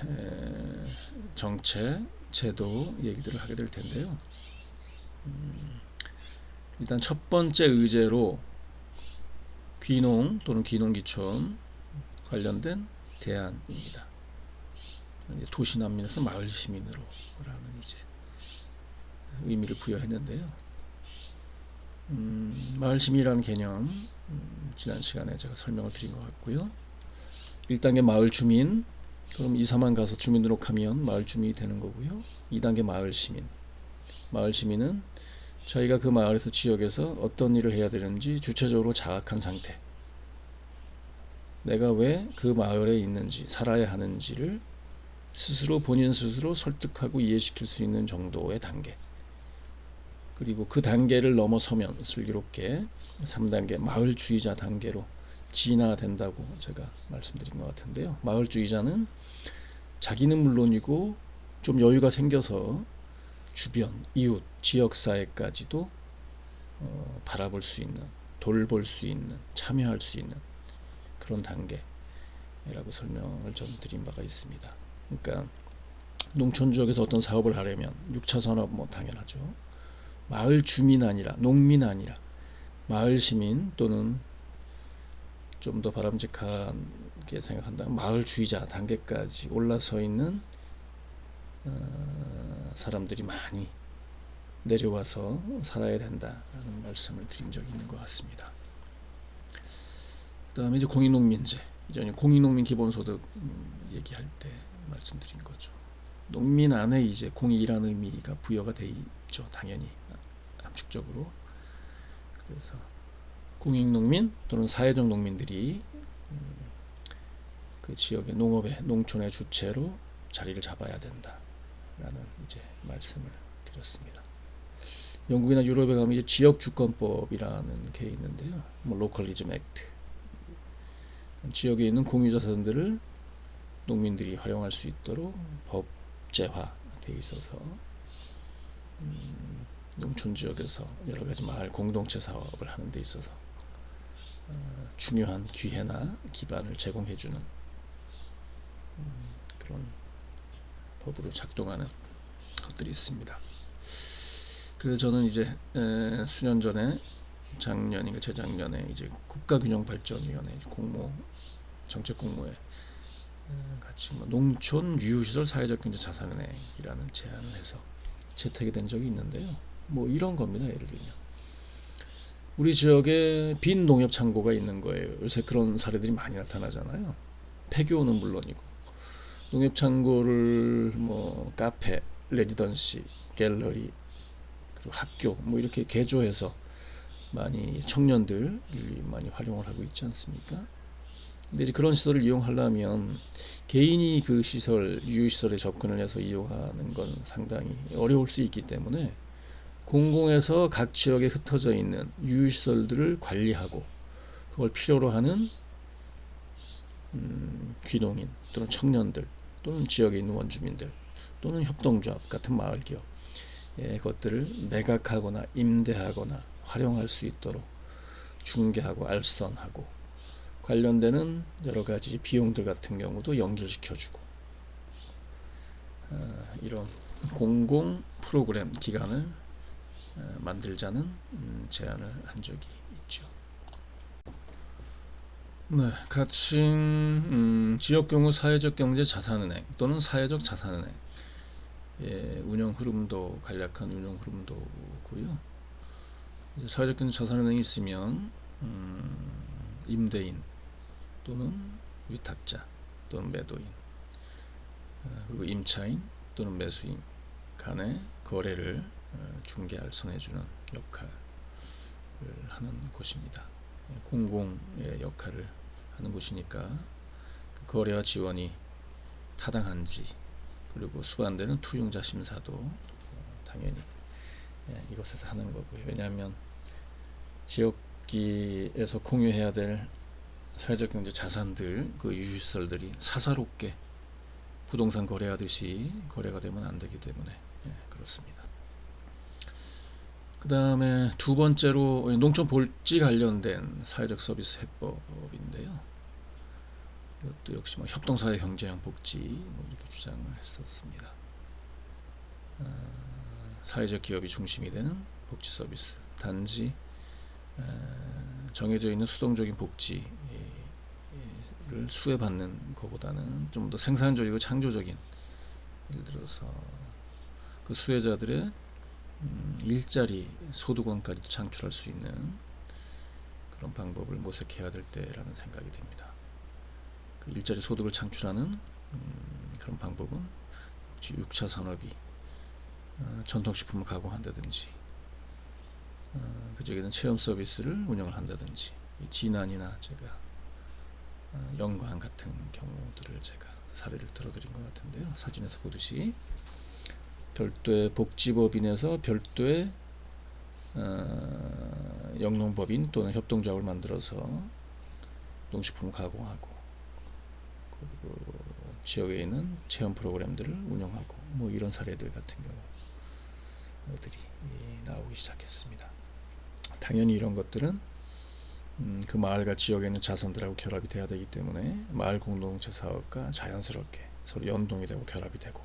정책, 제도 얘기들을 하게 될 텐데요. 일단 첫 번째 의제로 귀농 또는 귀농귀촌 관련된 대안입니다. 도시 난민에서 마을 시민으로 라는 이제 의미를 부여했는데요. 마을 시민이라는 개념 지난 시간에 제가 설명을 드린 것 같고요. 1단계 마을 주민, 그럼 2, 3만 가서 주민 등록하면 마을 주민이 되는 거고요. 2단계 마을 시민, 마을 시민은 저희가 그 마을에서 지역에서 어떤 일을 해야 되는지 주체적으로 자각한 상태, 내가 왜 그 마을에 있는지 살아야 하는지를 스스로 본인 스스로 설득하고 이해시킬 수 있는 정도의 단계, 그리고 그 단계를 넘어서면 슬기롭게 3단계 마을주의자 단계로 진화된다고 제가 말씀드린 것 같은데요. 마을주의자는 자기는 물론이고 좀 여유가 생겨서 주변, 이웃, 지역사회까지도 바라볼 수 있는, 돌볼 수 있는, 참여할 수 있는 그런 단계라고 설명을 좀 드린 바가 있습니다. 그러니까 농촌 지역에서 어떤 사업을 하려면 6차 산업 뭐 당연하죠. 마을 주민 아니라, 농민 아니라 마을 시민 또는 좀 더 바람직하게 생각한다면 마을주의자 단계까지 올라서 있는 사람들이 많이 내려와서 살아야 된다라는 말씀을 드린 적이 있는 것 같습니다. 그 다음에 이제 공익농민제, 이전에 공익농민 기본소득 얘기할 때 말씀드린 거죠. 농민 안에 이제 공익이라는 의미가 부여가 돼 있죠. 당연히 함축적으로. 그래서 공익농민 또는 사회적 농민들이 그 지역의 농업의, 농촌의 주체로 자리를 잡아야 된다라는 이제 말씀을 드렸습니다. 영국이나 유럽에 가면 이제 지역주권법이라는 게 있는데요. 뭐 로컬리즘 액트, 지역에 있는 공유자산들을 농민들이 활용할 수 있도록 법제화되어 있어서 농촌 지역에서 여러 가지 마을 공동체 사업을 하는 데 있어서 중요한 기회나 기반을 제공해주는 그런 법으로 작동하는 것들이 있습니다. 그래서 저는 이제 수년 전에, 작년인가 재작년에 이제 국가균형발전위원회 공모, 정책 공모에 같이 뭐 농촌 유휴시설 사회적 경제 자산은행이라는 제안을 해서 채택이 된 적이 있는데요. 뭐 이런 겁니다. 예를 들면 우리 지역에 빈 농협 창고가 있는 거예요. 요새 그런 사례들이 많이 나타나잖아요. 폐교는 물론이고 농협 창고를 뭐 카페, 레지던시, 갤러리, 그리고 학교 뭐 이렇게 개조해서 많이 청년들이 많이 활용을 하고 있지 않습니까? 근데 이제 그런 시설을 이용하려면 개인이 그 시설, 유휴시설에 접근을 해서 이용하는 건 상당히 어려울 수 있기 때문에 공공에서 각 지역에 흩어져 있는 유휴시설들을 관리하고 그걸 필요로 하는 귀농인 또는 청년들 또는 지역에 있는 원주민들 또는 협동조합 같은 마을기업 것들을 매각하거나 임대하거나 활용할 수 있도록 중개하고 알선하고 관련되는 여러 가지 비용들 같은 경우도 연결시켜주고 이런 공공 프로그램 기관을 만들자는 제안을 한 적이 있죠. 네, 가칭 지역경우 사회적 경제 자산은행 또는 사회적 자산은행 운영 흐름도 간략한 운영 흐름도고요. 사회적 경제 자산은행이 있으면 임대인 또는 위탁자 또는 매도인 그리고 임차인 또는 매수인 간의 거래를 중개 알선해주는 역할을 하는 곳입니다. 공공의 역할을 하는 곳이니까 그 거래와 지원이 타당한지 그리고 수반되는 투용자 심사도 당연히 이곳에서 하는 거고요. 왜냐하면 지역기에서 공유해야 될 사회적 경제 자산들 그 유휴시설들이 사사롭게 부동산 거래하듯이 거래가 되면 안 되기 때문에 그렇습니다. 그 다음에 두 번째로 농촌 복지 관련된 사회적 서비스 해법인데요. 이것도 역시 뭐 협동사회 경제형 복지 뭐 이렇게 주장을 했었습니다. 사회적 기업이 중심이 되는 복지 서비스 단지 정해져 있는 수동적인 복지를 수혜받는 것보다는 좀 더 생산적이고 창조적인 예를 들어서 그 수혜자들의 일자리 소득원까지 창출할 수 있는 그런 방법을 모색해야 될 때라는 생각이 듭니다. 그 일자리 소득을 창출하는 그런 방법은 6차 산업이 전통식품을 가공한다든지 그쪽에는 체험 서비스를 운영을 한다든지 진안이나 제가 영광 같은 경우들을 제가 사례를 들어드린 것 같은데요. 사진에서 보듯이 별도의 복지법인에서 별도의 영농법인 또는 협동조합을 만들어서 농식품을 가공하고 그리고 지역에 있는 체험 프로그램들을 운영하고 뭐 이런 사례들 같은 경우들이 나오기 시작했습니다. 당연히 이런 것들은 그 마을과 지역에 있는 자산들하고 결합이 돼야 되기 때문에 마을 공동체 사업과 자연스럽게 서로 연동이 되고 결합이 되고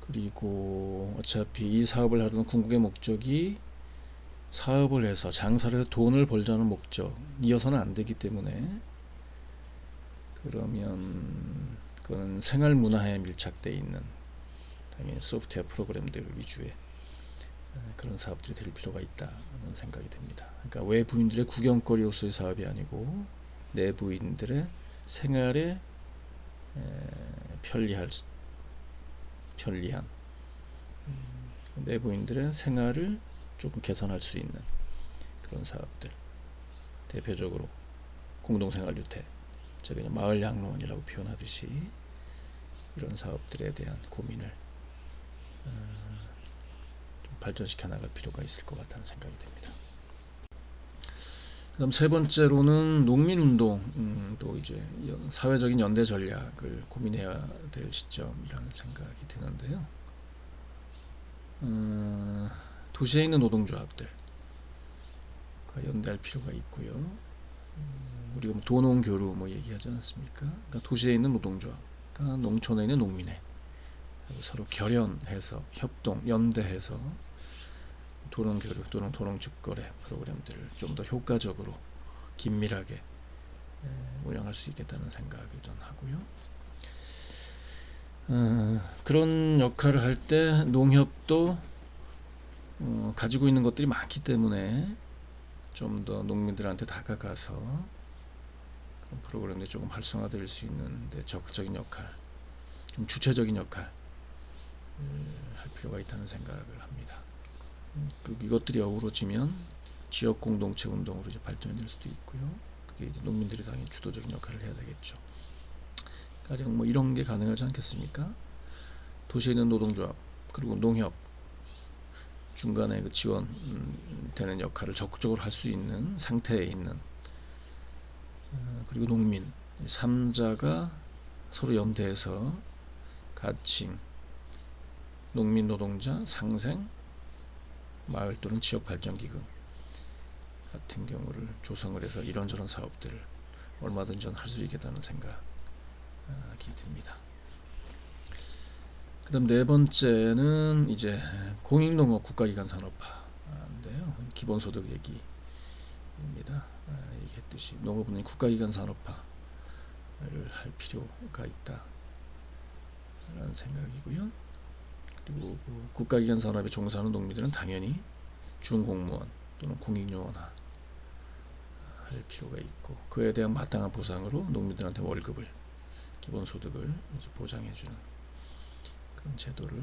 그리고 어차피 이 사업을 하려는 궁극의 목적이 사업을 해서 장사를 해서 돈을 벌자는 목적이어서는 안 되기 때문에 그러면 그건 생활 문화에 밀착되어 있는 당연히 소프트웨어 프로그램들 위주의 그런 사업들이 될 필요가 있다는 생각이 듭니다. 그러니까 외부인들의 구경거리로서의 사업이 아니고 내부인들의 생활에 편리한 내부인들의 생활을 조금 개선할 수 있는 그런 사업들 대표적으로 공동생활주택 제가 마을 양로원이라고 표현하듯이 이런 사업들에 대한 고민을 좀 발전시켜 나갈 필요가 있을 것 같다는 생각이 듭니다. 그다음 세 번째로는 농민운동 또 이제 사회적인 연대 전략을 고민해야 될 시점이라는 생각이 드는데요. 도시에 있는 노동조합들과 연대할 필요가 있고요. 우리가 뭐 도농교류 뭐 얘기하지 않습니까? 그러니까 도시에 있는 노동조합, 그러니까 농촌에 있는 농민회 서로 결연해서 협동, 연대해서 도농교류 또는 도농직거래 프로그램들을 좀 더 효과적으로 긴밀하게 운영할 수 있겠다는 생각이 좀 하고요. 그런 역할을 할 때 농협도 가지고 있는 것들이 많기 때문에 좀 더 농민들한테 다가가서 그런 프로그램들이 조금 활성화될 수 있는데 적극적인 역할, 좀 주체적인 역할 할 필요가 있다는 생각을 합니다. 그리고 이것들이 어우러지면 지역 공동체 운동으로 이제 발전될 수도 있고요. 그게 이제 농민들이 당연히 주도적인 역할을 해야 되겠죠. 가령 뭐 이런 게 가능하지 않겠습니까? 도시에 있는 노동조합 그리고 농협 중간에 그 지원되는 역할을 적극적으로 할 수 있는 상태에 있는 그리고 농민 3자가 서로 연대해서 가칭, 농민 노동자, 상생, 마을 또는 지역 발전기금 같은 경우를 조성을 해서 이런저런 사업들을 얼마든지 할 수 있겠다는 생각이 듭니다. 그 다음 네 번째는 이제 공익농업 국가기관 산업화인데요. 기본소득 얘기입니다. 얘기했듯이 농업은 국가기관 산업화를 할 필요가 있다 라는 생각이고요. 그리고 그 국가기관 산업에 종사하는 농민들은 당연히 준공무원 또는 공익요원화 할 필요가 있고 그에 대한 마땅한 보상으로 농민들한테 월급을 기본소득을 보장해주는 그런 제도를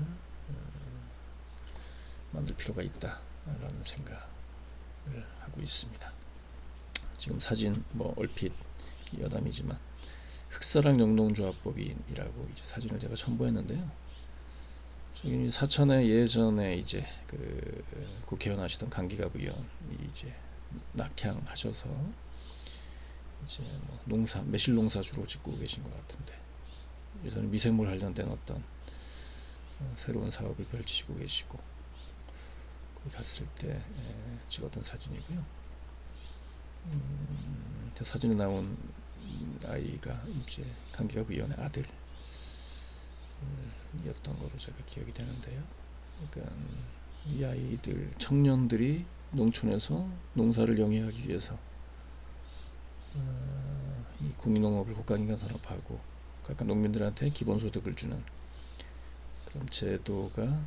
만들 필요가 있다라는 생각을 하고 있습니다. 지금 사진 뭐 얼핏 여담이지만 흑사랑 영농조합법이라고 이제 사진을 제가 첨부했는데요. 저기 사천에 예전에 이제 그 국회의원 하시던 강기갑 의원이 이제 낙향하셔서 이제 뭐 농사 매실 농사 주로 짓고 계신 것 같은데 요새는 미생물 관련된 어떤 새로운 사업을 펼치고 계시고 거기 갔을 때 찍었던 사진이고요. 사진에 나온 아이가 이제 강기갑 의원의 아들이었던 거로 제가 기억이 되는데요. 그러니까 이 아이들 청년들이 농촌에서 농사를 영위하기 위해서 이 공익농업을 국가기관 산업하고 각각 농민들한테 기본소득을 주는 그런 제도가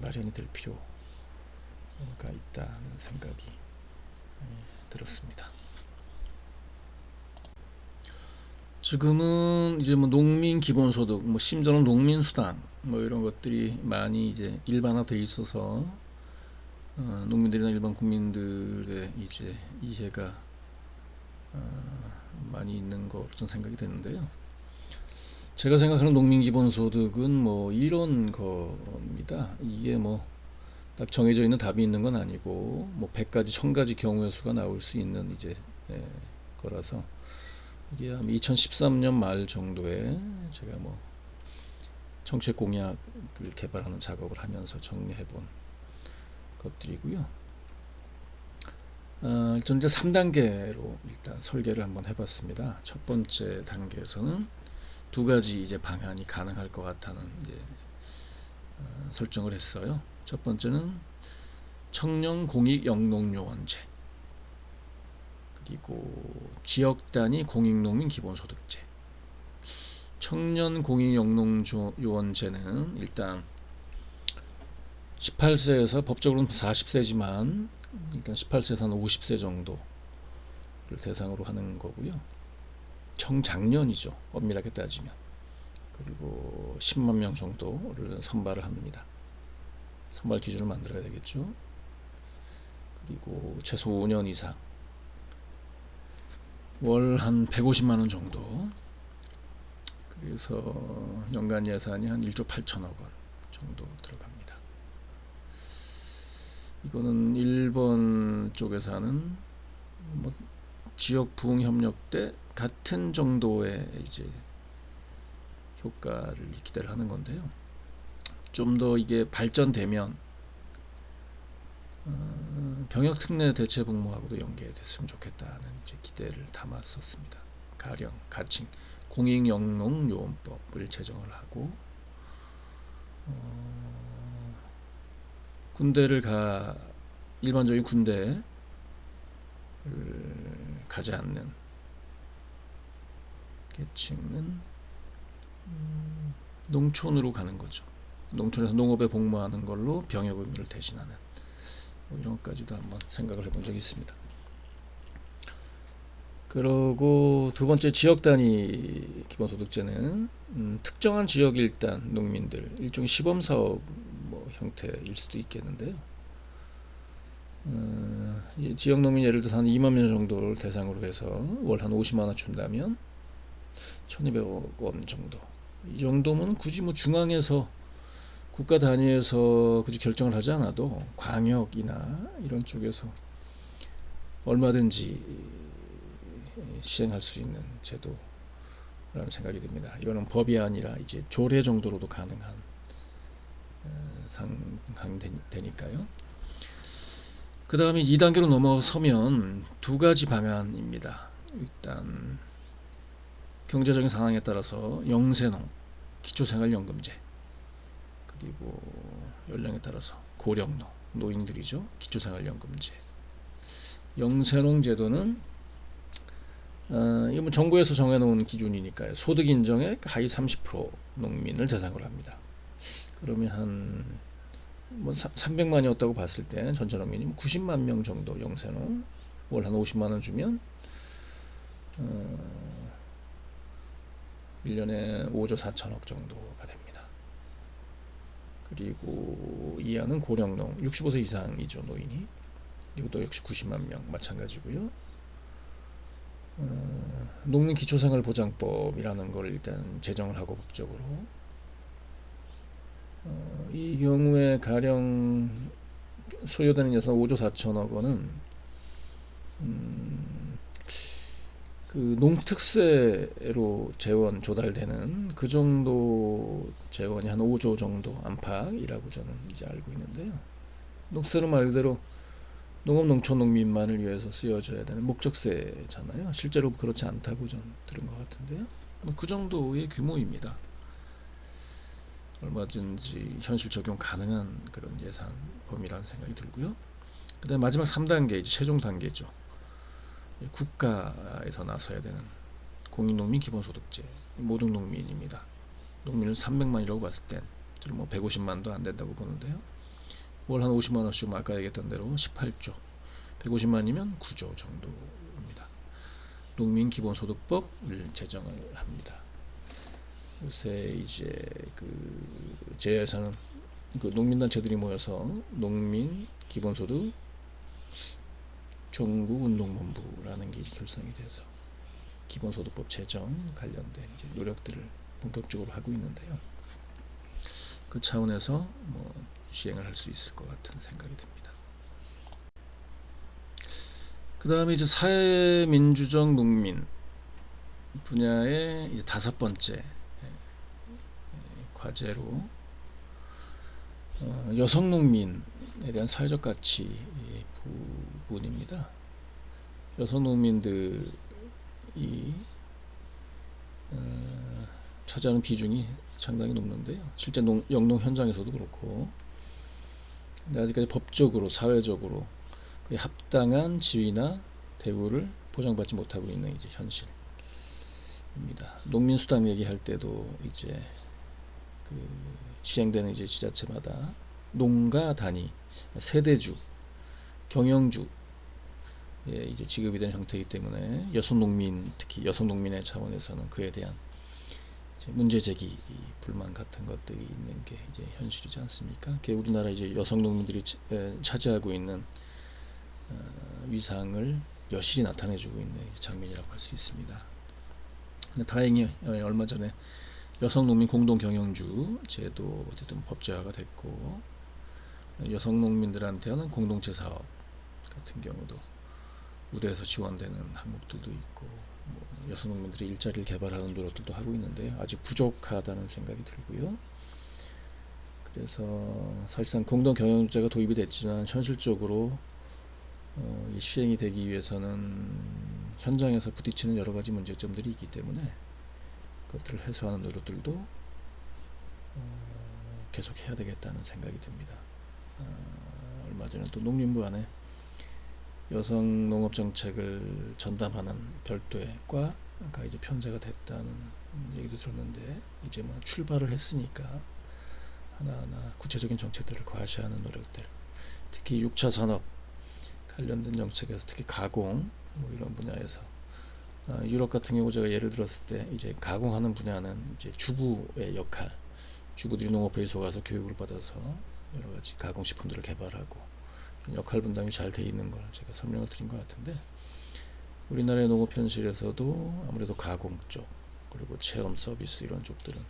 마련이 될 필요가 있다는 생각이 들었습니다. 지금은 이제 뭐 농민 기본소득, 뭐 심지어는 농민수당, 뭐 이런 것들이 많이 이제 일반화돼 있어서 농민들이나 일반 국민들의 이제 이해가 많이 있는 것으로 저는 생각이 되는데요. 제가 생각하는 농민 기본소득은 뭐 이런 겁니다. 이게 뭐 딱 정해져 있는 답이 있는 건 아니고 뭐 100가지, 1000가지 경우의 수가 나올 수 있는 이제 거라서 이게 2013년 말 정도에 제가 뭐 정책 공약을 개발하는 작업을 하면서 정리해 본 것들이고요. 일단 이제 3단계로 일단 설계를 한번 해봤습니다. 첫 번째 단계에서는 두 가지 이제 방안이 가능할 것 같다는 이제 설정을 했어요. 첫 번째는 청년 공익 영농요원제, 그리고 지역 단위 공익농민 기본소득제. 청년 공익 영농요원제는 일단 18세에서 법적으로는 40세지만 일단 18세에서 한 50세 정도를 대상으로 하는 거고요. 청장년이죠. 엄밀하게 따지면. 그리고 10만 명 정도를 선발을 합니다. 선발 기준을 만들어야 되겠죠. 그리고 최소 5년 이상 월 한 150만 원 정도, 그래서 연간 예산이 한 1조 8천억 원 정도 들어갑니다. 이거는 일본 쪽에서 하는 뭐 지역 부흥 협력 때 같은 정도의 이제 효과를 기대를 하는 건데요. 좀 더 이게 발전되면 병역 특례 대체 복무하고도 연계됐으면 좋겠다는 이제 기대를 담았었습니다. 가령 가칭 공익영농요원법을 제정을 하고 군대를 일반적인 군대를 가지 않는 계층은 농촌으로 가는 거죠. 농촌에서 농업에 복무하는 걸로 병역 의무를 대신하는 뭐 이런 것까지도 한번 생각을 해본 적이 있습니다. 그리고 두 번째 지역 단위 기본소득제는 특정한 지역 일단 농민들 일종의 시범사업 뭐 형태일 수도 있겠는데요. 지역 농민 예를 들어서 한 2만 명 정도를 대상으로 해서 월 한 50만 원 준다면 1,200억 원 정도. 이 정도면 굳이 뭐 중앙에서 국가 단위에서 굳이 결정을 하지 않아도 광역이나 이런 쪽에서 얼마든지 시행할 수 있는 제도라는 생각이 듭니다. 이거는 법이 아니라 이제 조례 정도로도 가능한 상황이 되니까요. 그 다음에 2단계로 넘어서면 두 가지 방안입니다. 일단 경제적인 상황에 따라서 영세농, 기초생활연금제, 그리고 연령에 따라서 고령농, 노인들이죠. 기초생활연금제. 영세농 제도는 이거 뭐 정부에서 정해놓은 기준이니까요. 소득 인정의 하위 30% 농민을 대상으로 합니다. 그러면 한 뭐 300만이었다고 봤을 때 전체 농민이 90만 명 정도 영세농 월 한 50만 원 주면 1년에 5조 4천억 정도가 됩니다. 그리고 이하는 고령농 65세 이상이죠 노인이. 이것도 역시 90만 명 마찬가지고요. 농민 기초생활보장법이라는 걸 일단 제정을 하고 법적으로 이 경우에 가령 소요되는 예산 5조 4천억 원은 그 농특세로 재원 조달되는 그 정도 재원이 한 5조 정도 안팎이라고 저는 이제 알고 있는데요. 농특세는 말 그대로 농업 농촌 농민만을 위해서 쓰여져야 되는 목적세잖아요. 실제로 그렇지 않다고 전 들은 것 같은데요. 그 정도의 규모입니다. 얼마든지 현실 적용 가능한 그런 예산 범위라는 생각이 들고요. 그 다음에 마지막 3단계 이제 최종 단계죠. 국가에서 나서야 되는 공익농민 기본소득제 모든 농민입니다. 농민을 300만이라고 봤을 땐 저는 뭐 150만도 안 된다고 보는데요. 월 한 50만 원씩 아까 얘기했던 대로 18조 150만이면 9조 정도입니다. 농민 기본소득법을 제정을 합니다. 요새 이제 그 제에서는 그 농민단체들이 모여서 농민 기본소득 전국운동본부라는 게 결성이 돼서 기본소득법 제정 관련된 이제 노력들을 본격적으로 하고 있는데요. 그 차원에서 뭐 시행을 할 수 있을 것 같은 생각이 듭니다. 그 다음에 이제 사회민주적 농민 분야의 이제 다섯 번째 과제로 여성 농민에 대한 사회적 가치 부분입니다. 여성 농민들이 차지하는 비중이 상당히 높는데요. 실제 영농 현장에서도 그렇고, 근데 아직까지 법적으로 사회적으로 합당한 지위나 대우를 보장받지 못하고 있는 이제 현실입니다. 농민수당 얘기할 때도 이제 그 시행되는 이제 지자체마다 농가 단위, 세대주, 경영주 이제 지급이 되는 형태이기 때문에 여성 농민 특히 여성 농민의 차원에서는 그에 대한 문제 제기, 불만 같은 것들이 있는 게 이제 현실이지 않습니까? 우리나라 이제 여성 농민들이 차지하고 있는 위상을 여실히 나타내주고 있는 장면이라고 할 수 있습니다. 근데 다행히 얼마 전에 여성 농민 공동 경영주 제도 어쨌든 법제화가 됐고 여성 농민들한테는 공동체 사업 같은 경우도 우대해서 지원되는 항목들도 있고 뭐 여성 농민들이 일자리를 개발하는 노력들도 하고 있는데요. 아직 부족하다는 생각이 들고요. 그래서 사실상 공동 경영제가 도입이 됐지만 현실적으로 시행이 되기 위해서는 현장에서 부딪히는 여러 가지 문제점들이 있기 때문에 그것들을 해소하는 노력들도 계속 해야 되겠다는 생각이 듭니다. 얼마 전에 또 농림부 안에 여성 농업 정책을 전담하는 별도의 과 아까 이제 편제가 됐다는 얘기도 들었는데, 이제 뭐 출발을 했으니까 하나하나 구체적인 정책들을 과시하는 노력들, 특히 6차 산업 관련된 정책에서 특히 가공 뭐 이런 분야에서 유럽 같은 경우 제가 예를 들었을 때 이제 가공하는 분야는 이제 주부의 역할, 주부들이 농업회에 속아서 교육을 받아서 여러 가지 가공식품들을 개발하고 역할 분담이 잘 돼 있는 걸 제가 설명을 드린 것 같은데, 우리나라의 농업 현실에서도 아무래도 가공 쪽 그리고 체험 서비스 이런 쪽들은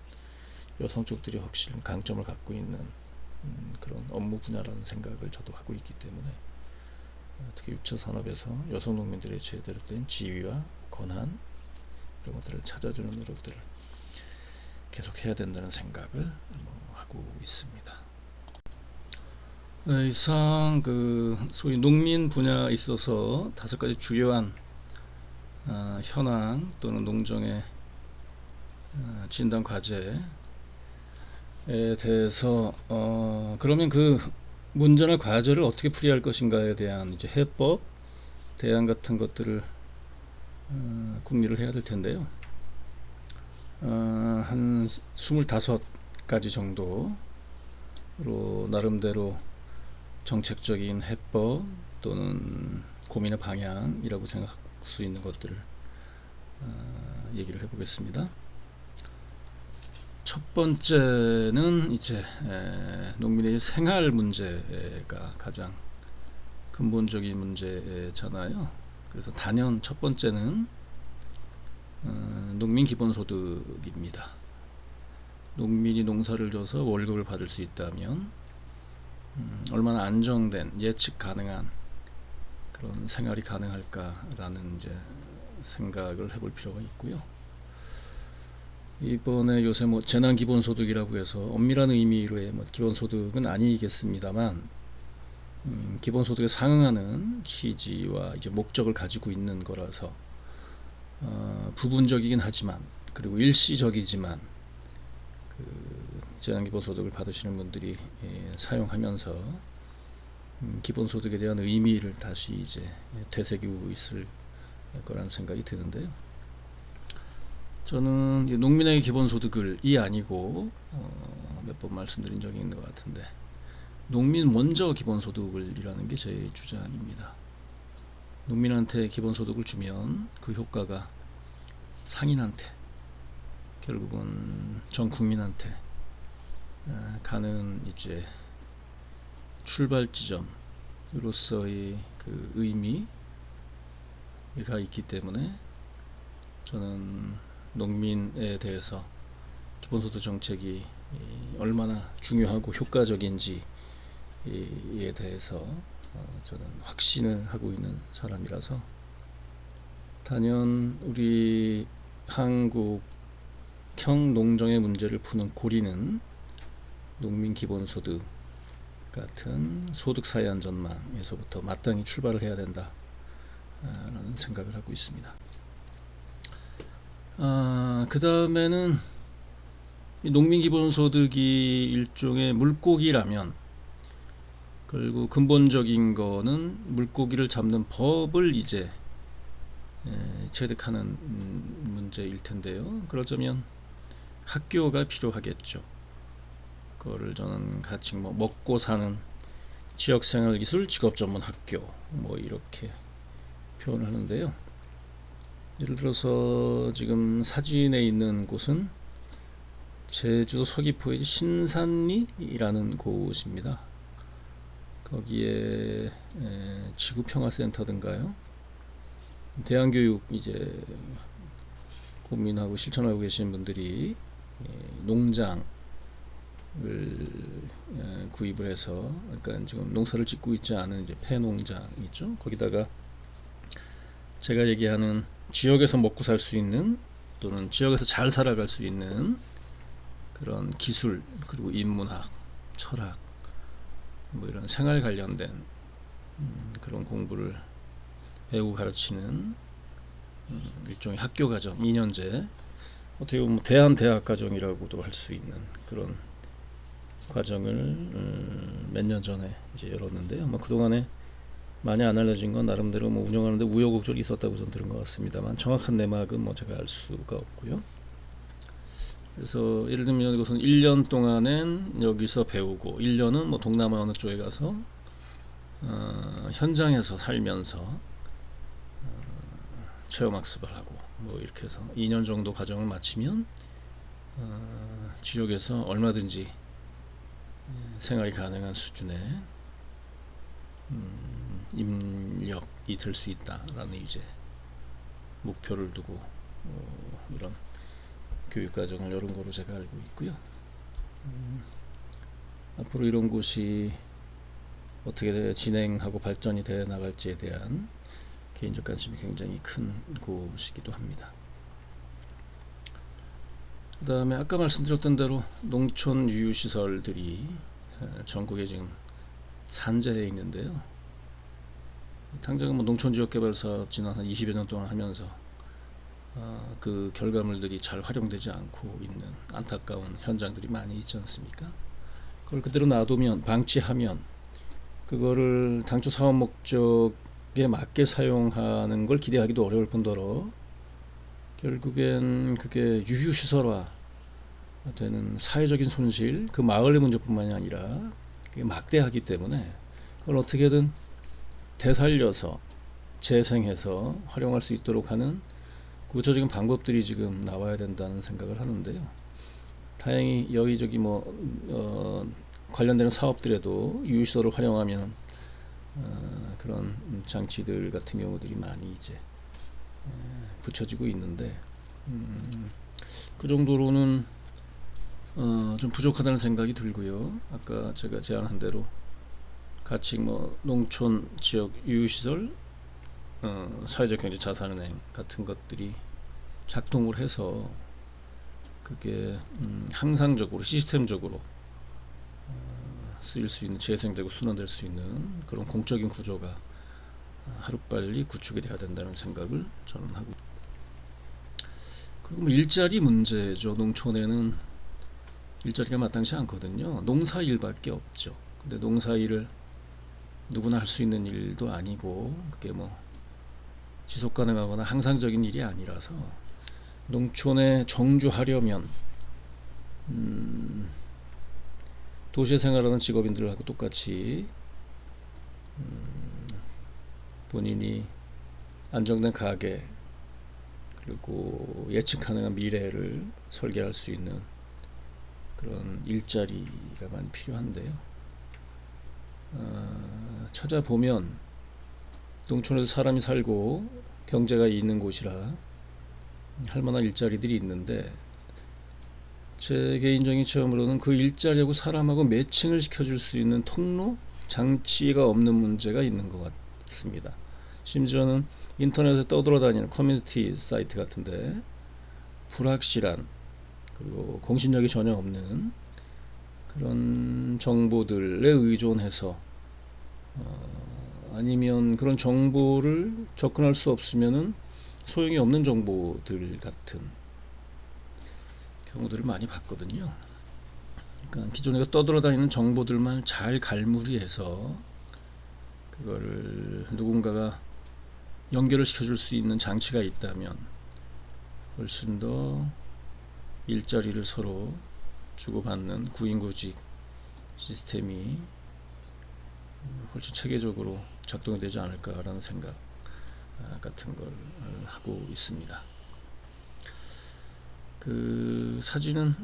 여성 쪽들이 확실히 강점을 갖고 있는 그런 업무 분야라는 생각을 저도 하고 있기 때문에 특히 6차 산업에서 여성 농민들의 제대로 된 지위와 권한 이런 것들을 찾아주는 노력들을 계속 해야 된다는 생각을 하고 있습니다. 네, 이상 소위 농민 분야에 있어서 5가지 주요한 현황 또는 농정의 진단 과제에 대해서 그러면 그 문제나 과제를 어떻게 풀이할 것인가에 대한 이제 해법, 대안 같은 것들을 궁리를 해야 될 텐데요. 한 25가지 정도로 나름대로 정책적인 해법 또는 고민의 방향이라고 생각할 수 있는 것들을 얘기를 해보겠습니다. 첫 번째는 이제 농민의 생활 문제가 가장 근본적인 문제잖아요. 그래서 단연 첫 번째는 농민 기본소득입니다. 농민이 농사를 져서 월급을 받을 수 있다면 얼마나 안정된 예측 가능한 그런 생활이 가능할까라는 이제 생각을 해볼 필요가 있고요. 이번에 요새 뭐 재난 기본소득이라고 해서 엄밀한 의미로의 뭐 기본소득은 아니겠습니다만 기본소득에 상응하는 취지와 이제 목적을 가지고 있는 거라서 부분적이긴 하지만 그리고 일시적이지만 재난기본소득을 받으시는 분들이 사용하면서 기본소득에 대한 의미를 다시 이제 되새기고 있을 거라는 생각이 드는데요. 저는 농민에게 기본소득을이 아니고 몇 번 말씀드린 적이 있는 것 같은데, 농민 먼저 기본소득을 이라는 게 제 주장입니다. 농민한테 기본소득을 주면 그 효과가 상인한테, 결국은 전 국민한테 가는 이제 출발 지점으로서의 그 의미가 있기 때문에 저는 농민에 대해서 기본소득 정책이 얼마나 중요하고 효과적인지에 대해서 저는 확신을 하고 있는 사람이라서, 단연 우리 한국형 농정의 문제를 푸는 고리는 농민 기본소득 같은 소득 사회 안전망에서부터 마땅히 출발을 해야 된다 라는 생각을 하고 있습니다. 그 다음에는 농민 기본소득이 일종의 물고기라면, 그리고 근본적인 거는 물고기를 잡는 법을 이제 체득하는 문제일 텐데요. 그러자면 학교가 필요하겠죠. 그거를 저는 같이 뭐 먹고 사는 지역생활기술 직업전문학교 뭐 이렇게 표현을 하는데요. 예를 들어서 지금 사진에 있는 곳은 제주도 서귀포의 신산리라는 곳입니다. 거기에 지구평화센터든가요, 대안교육 이제 고민하고 실천하고 계신 분들이 농장을 구입을 해서, 그러니까 지금 농사를 짓고 있지 않은 이제 폐농장 있죠. 거기다가 제가 얘기하는 지역에서 먹고 살 수 있는 또는 지역에서 잘 살아갈 수 있는 그런 기술, 그리고 인문학, 철학 뭐 이런 생활 관련된 그런 공부를 배우고 가르치는 일종의 학교 과정, 2년제, 어떻게 보면 대한대학 과정이라고도 할 수 있는 그런 과정을 몇 년 전에 이제 열었는데요. 그동안에 많이 안 알려진 건 나름대로 뭐 운영하는데 우여곡절이 있었다고 저는 들은 것 같습니다만 정확한 내막은 뭐 제가 알 수가 없고요. 그래서 예를 들면 이것은 1년 동안은 여기서 배우고 1년은 뭐 동남아 어느 쪽에 가서 현장에서 살면서 체험학습을 하고 뭐 이렇게 해서 2년 정도 과정을 마치면 지역에서 얼마든지 생활이 가능한 수준의 인력이 될 수 있다라는 이제 목표를 두고 이런 교육 과정을 열은 거로 제가 알고 있고요. 앞으로 이런 곳이 어떻게 진행하고 발전이 되어 나갈지에 대한 개인적 관심이 굉장히 큰 곳이기도 합니다. 그 다음에 아까 말씀드렸던 대로 농촌 유유시설들이 전국에 지금 산재해 있는데요. 당장은 뭐 농촌지역개발사업 지난 한 20여 년 동안 하면서 그 결과물들이 잘 활용되지 않고 있는 안타까운 현장들이 많이 있지 않습니까? 그걸 그대로 놔두면, 방치하면 그거를 당초 사업 목적에 맞게 사용하는 걸 기대하기도 어려울 뿐더러 결국엔 그게 유유시설화 되는 사회적인 손실, 그 마을의 문제뿐만이 아니라 그게 막대하기 때문에 그걸 어떻게든 되살려서 재생해서 활용할 수 있도록 하는 구체적인 방법들이 지금 나와야 된다는 생각을 하는데요. 다행히 여기저기 관련되는 사업들에도 유유시설을 활용하면 그런 장치들 같은 경우들이 많이 이제 붙여지고 있는데 그 정도로는 좀 부족하다는 생각이 들고요. 아까 제가 제안한 대로 같이 농촌 지역 유유시설 사회적 경제 자산은행 같은 것들이 작동을 해서 그게 항상적으로 시스템적으로 쓰일 수 있는, 재생되고 순환될 수 있는 그런 공적인 구조가 하루빨리 구축이 돼야 된다는 생각을 저는 하고, 그리고 일자리 문제죠. 농촌에는 일자리가 마땅치 않거든요. 농사일밖에 없죠. 근데 농사일을 누구나 할 수 있는 일도 아니고 그게 지속 가능하거나 항상적인 일이 아니라서 농촌에 정주하려면 도시에 생활하는 직업인들하고 똑같이 본인이 안정된 가계 그리고 예측 가능한 미래를 설계할 수 있는 그런 일자리가 많이 필요한데요. 찾아보면 농촌에도 사람이 살고 경제가 있는 곳이라 할 만한 일자리들이 있는데 제 개인적인 체험으로는 그 일자리하고 사람하고 매칭을 시켜줄 수 있는 통로, 장치가 없는 문제가 있는 것 같습니다. 심지어는 인터넷에 떠돌아다니는 커뮤니티 사이트 같은데 불확실한 그리고 공신력이 전혀 없는 그런 정보들에 의존해서 아니면 그런 정보를 접근할 수 없으면은 소용이 없는 정보들 같은 경우들을 많이 봤거든요. 그러니까 기존에 떠돌아다니는 정보들만 잘 갈무리해서 그거를 누군가가 연결을 시켜줄 수 있는 장치가 있다면 훨씬 더 일자리를 서로 주고받는 구인구직 시스템이 훨씬 체계적으로 작동이 되지 않을까라는 생각 같은 걸 하고 있습니다. 그 사진은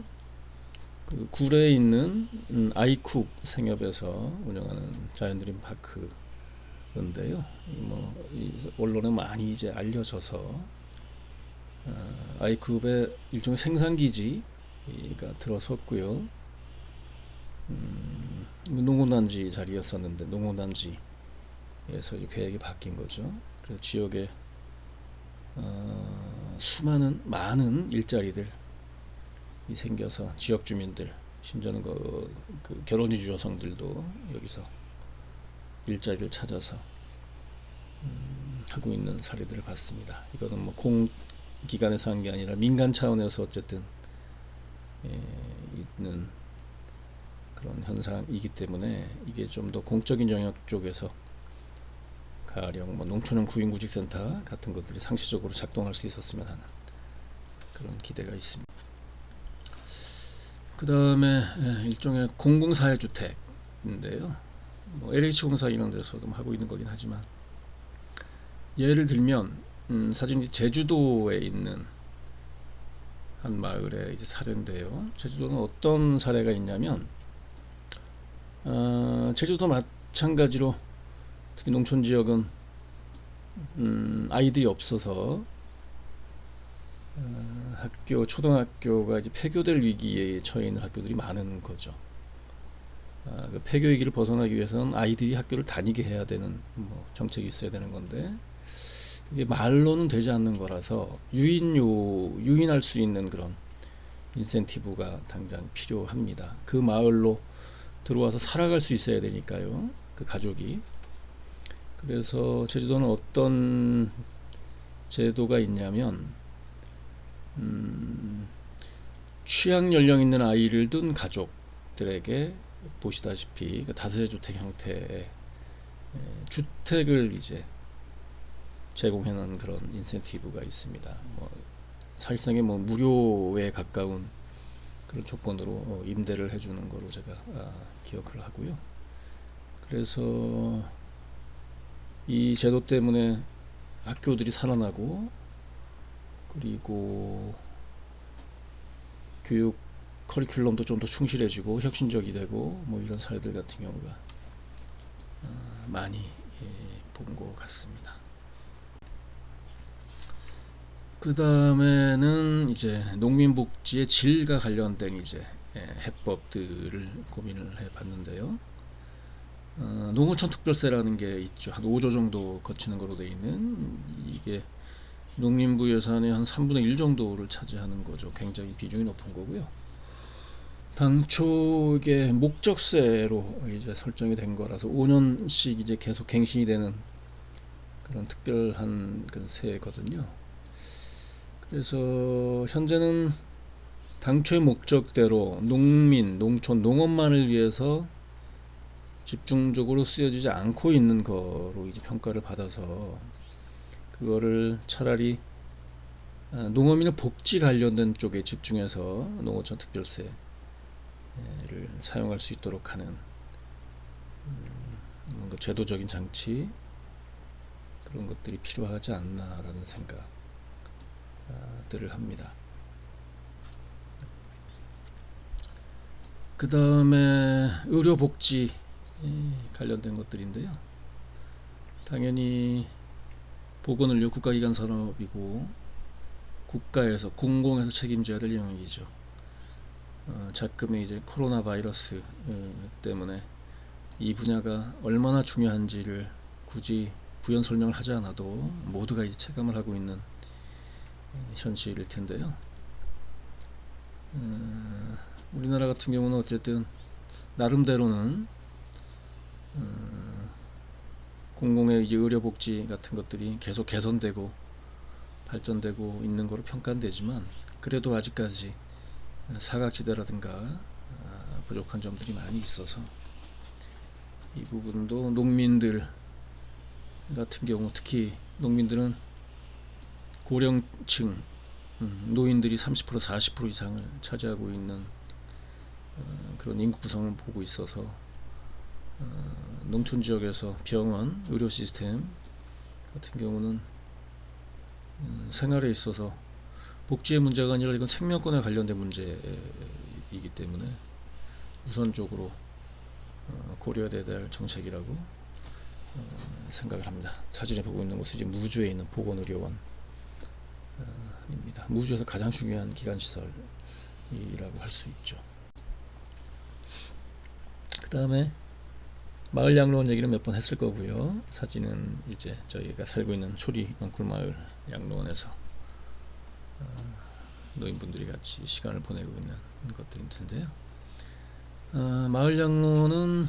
그 구례에 있는 아이쿡 생협에서 운영하는 자연드림 파크인데요. 이 언론에 많이 이제 알려져서 아이쿡의 일종의 생산기지가 들어섰고요. 농업단지 자리였었는데 농업단지에서 계획이 바뀐 거죠. 그래서 지역에 많은 일자리들이 생겨서 지역 주민들, 심지어는 그 결혼이주 여성들도 여기서 일자리를 찾아서 하고 있는 사례들을 봤습니다. 이거는 공기관에서 한 게 아니라 민간 차원에서 어쨌든 있는 그런 현상이기 때문에 이게 좀 더 공적인 영역 쪽에서 가령 뭐 농촌형 구인구직센터 같은 것들이 상시적으로 작동할 수 있었으면 하는 그런 기대가 있습니다. 그 다음에 일종의 공공사회주택인데요. 뭐 LH공사 이런 데서도 하고 있는 거긴 하지만, 예를 들면 사진이 제주도에 있는 한 마을의 이제 사례인데요. 제주도는 어떤 사례가 있냐면, 제주도 마찬가지로 특히 농촌 지역은 아이들이 없어서 학교, 초등학교가 이제 폐교될 위기에 처해 있는 학교들이 많은 거죠. 그 폐교 위기를 벗어나기 위해서는 아이들이 학교를 다니게 해야 되는 뭐 정책이 있어야 되는 건데, 이게 말로는 되지 않는 거라서 유인할 수 있는 그런 인센티브가 당장 필요합니다. 그 마을로 들어와서 살아갈 수 있어야 되니까요, 그 가족이. 그래서 제주도는 어떤 제도가 있냐면, 취약 연령 있는 아이를 둔 가족들에게 보시다시피 다세대 주택 형태의 주택을 이제 제공해놓은 그런 인센티브가 있습니다. 뭐 사실상의 뭐 무료에 가까운 그런 조건으로 임대를 해주는 거로 제가 기억을 하고요. 그래서 이 제도 때문에 학교들이 살아나고, 그리고 교육 커리큘럼도 좀 더 충실해지고 혁신적이 되고, 뭐 이런 사례들 같은 경우가 많이 본 것 같습니다. 그 다음에는 이제 농민복지의 질과 관련된 이제 해법들을 고민을 해봤는데요. 농어촌 특별세라는 게 있죠. 한 5조 정도 거치는 거로 되어 있는, 이게 농림부 예산의 한 3분의 1 정도를 차지하는 거죠. 굉장히 비중이 높은 거고요. 당초 이게 목적세로 이제 설정이 된 거라서 5년씩 이제 계속 갱신이 되는 그런 특별한 그 세거든요. 그래서 현재는 당초의 목적대로 농민, 농촌, 농업만을 위해서 집중적으로 쓰여지지 않고 있는 거로 이제 평가를 받아서, 그거를 차라리 농어민의 복지 관련된 쪽에 집중해서 농어촌 특별세를 사용할 수 있도록 하는 뭔가 제도적인 장치, 그런 것들이 필요하지 않나라는 생각들을 합니다. 그 다음에 의료복지 관련된 것들인데요. 당연히 보건의료 국가기관 산업이고, 국가에서 공공에서 책임져야 될 영역이죠. 작금의 이제 코로나 바이러스 때문에 이 분야가 얼마나 중요한지를 굳이 부연 설명을 하지 않아도 모두가 이제 체감을 하고 있는 현실일 텐데요. 우리나라 같은 경우는 어쨌든 나름대로는 공공의 이제 의료복지 같은 것들이 계속 개선되고 발전되고 있는 거로 평가되지만, 그래도 아직까지 사각지대라든가 부족한 점들이 많이 있어서, 이 부분도 농민들 같은 경우, 특히 농민들은 고령층 노인들이 30% 40% 이상을 차지하고 있는 그런 인구 구성을 보고 있어서, 농촌 지역에서 병원, 의료 시스템 같은 경우는 생활에 있어서 복지의 문제가 아니라 이건 생명권에 관련된 문제이기 때문에 우선적으로 고려해야 될 정책이라고 생각을 합니다. 사진에 보고 있는 곳은 이제 무주에 있는 보건의료원입니다. 무주에서 가장 중요한 기관시설이라고 할 수 있죠. 그 다음에 마을 양로원 얘기를 몇 번 했을 거고요. 사진은 이제 저희가 살고 있는 초리 넝쿨마을 양로원에서 노인분들이 같이 시간을 보내고 있는 것들일 텐데요. 마을 양로원은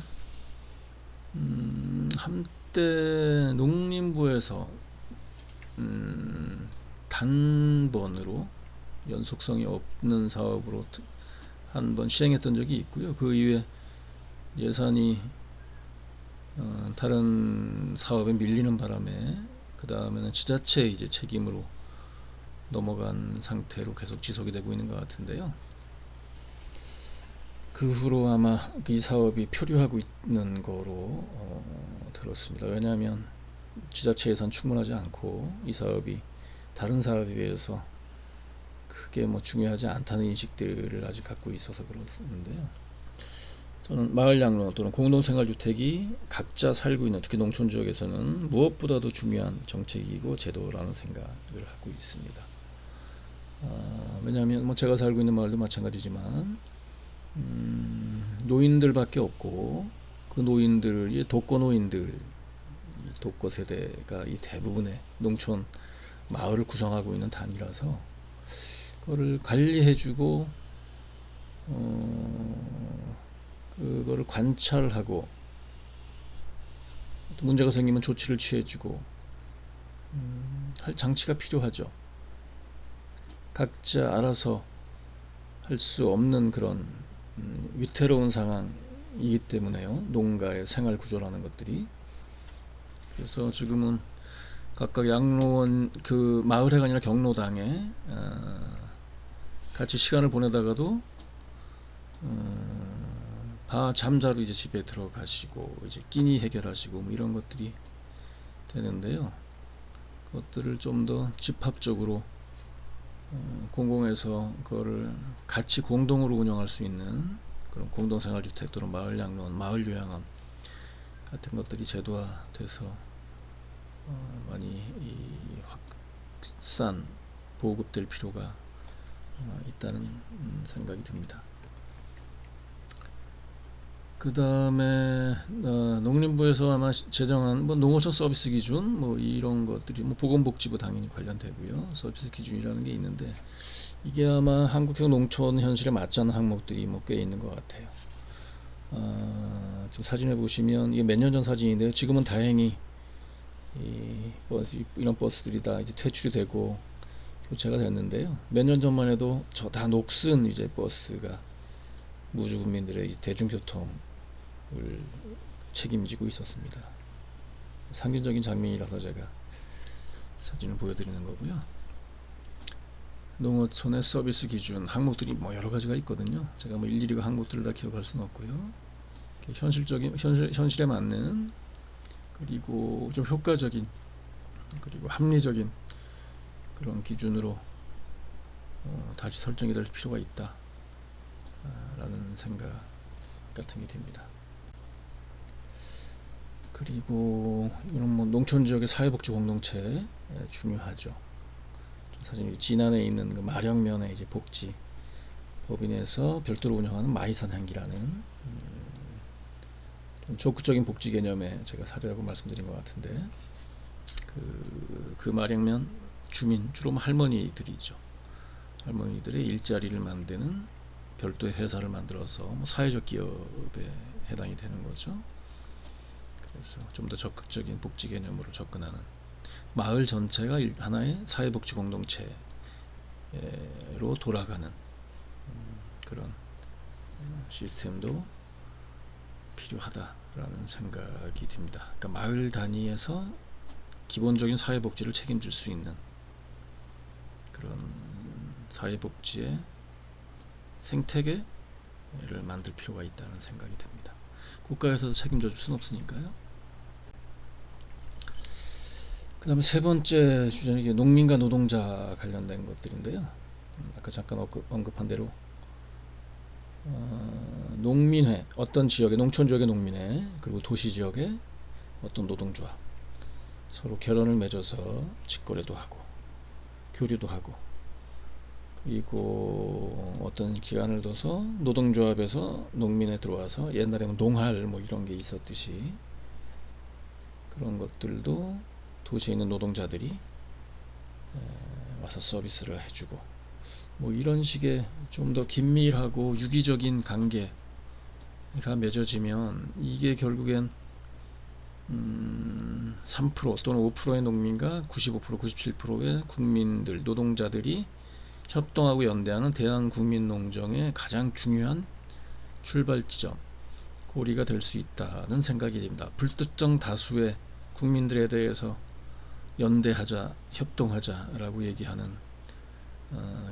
한때 농림부에서 단번으로 연속성이 없는 사업으로 한 번 시행했던 적이 있고요. 그 이후에 예산이 다른 사업에 밀리는 바람에 그 다음에는 지자체 이제 책임으로 넘어간 상태로 계속 지속이 되고 있는 것 같은데요. 그 후로 아마 이 사업이 표류하고 있는 거로 들었습니다. 왜냐하면 지자체 예산 충분하지 않고 이 사업이 다른 사업에 비해서 크게 뭐 중요하지 않다는 인식들을 아직 갖고 있어서 그렇는데요. 저는 마을 양로 또는 공동생활주택이 각자 살고 있는 특히 농촌 지역에서는 무엇보다도 중요한 정책이고 제도라는 생각을 하고 있습니다. 왜냐하면 뭐 제가 살고 있는 마을도 마찬가지지만 노인들밖에 없고 그 노인들이 독거노인들, 독거 세대가 이 대부분의 농촌 마을을 구성하고 있는 단위라서 그거를 관리해주고 그거를 관찰하고 또 문제가 생기면 조치를 취해주고 할 장치가 필요하죠. 각자 알아서 할 수 없는 그런 위태로운 상황이기 때문에요. 농가의 생활 구조라는 것들이. 그래서 지금은 각각 양로원 그 마을회가 아니라 경로당에 같이 시간을 보내다가도 잠자로 이제 집에 들어가시고 이제 끼니 해결하시고 뭐 이런 것들이 되는데요. 그것들을 좀 더 집합적으로 공공에서 그거를 같이 공동으로 운영할 수 있는 그런 공동생활주택 또는 마을 양로원, 마을 요양원 같은 것들이 제도화돼서 많이 이 확산 보급될 필요가 있다는 생각이 듭니다. 그 다음에 농림부에서 아마 제정한 뭐 농어촌 서비스 기준 뭐 이런 것들이 뭐 보건복지부 당연히 관련되고요. 서비스 기준이라는 게 있는데 이게 아마 한국형 농촌 현실에 맞지 않는 항목들이 뭐 꽤 있는 것 같아요. 지금 사진을 보시면 이게 몇 년 전 사진인데요. 지금은 다행히 이런 버스들이 다 이제 퇴출이 되고 교체가 됐는데요. 몇 년 전만 해도 저 다 녹슨 이제 버스가 무주 국민들의 대중교통을 책임지고 있었습니다. 상징적인 장면이라서 제가 사진을 보여드리는 거고요. 농어촌의 서비스 기준 항목들이 뭐 여러 가지가 있거든요. 제가 뭐 일일이 그 항목들을 다 기억할 수는 없고요. 현실에 맞는 그리고 좀 효과적인 그리고 합리적인 그런 기준으로 다시 설정이 될 필요가 있다 라는 생각 같은 게 듭니다. 그리고 이런 뭐 농촌 지역의 사회복지 공동체 중요하죠. 사실 진안에 있는 그 마령면의 이제 복지 법인에서 별도로 운영하는 마이산 향기라는 좀 적극적인 복지 개념의 제가 사례라고 말씀드린 것 같은데 그 마령면 주민 주로 할머니들이죠. 할머니들의 일자리를 만드는 별도의 회사를 만들어서 뭐 사회적 기업에 해당이 되는 거죠. 그래서 좀 더 적극적인 복지 개념으로 접근하는 마을 전체가 하나의 사회복지 공동체로 돌아가는 그런 시스템도 필요하다라는 생각이 듭니다. 그러니까 마을 단위에서 기본적인 사회복지를 책임질 수 있는 그런 사회복지의 생태계를 만들 필요가 있다는 생각이 듭니다. 국가에서도 책임져 줄 수는 없으니까요. 그 다음에 세 번째 주제는 이게 농민과 노동자 관련된 것들인데요. 아까 잠깐 언급한 대로 농민회, 어떤 지역의 농촌 지역의 농민회 그리고 도시 지역의 어떤 노동조합 서로 결연을 맺어서 직거래도 하고 교류도 하고 그리고 어떤 기간을 둬서 노동조합에서 농민에 들어와서 옛날에는 농할 뭐 이런 게 있었듯이 그런 것들도 도시에 있는 노동자들이 와서 서비스를 해주고 뭐 이런 식의 좀 더 긴밀하고 유기적인 관계가 맺어지면 이게 결국엔 3% 또는 5%의 농민과 95%, 97%의 국민들, 노동자들이 협동하고 연대하는 대한국민농정의 가장 중요한 출발 지점, 고리가 될 수 있다는 생각이 듭니다. 불특정 다수의 국민들에 대해서 연대하자, 협동하자라고 얘기하는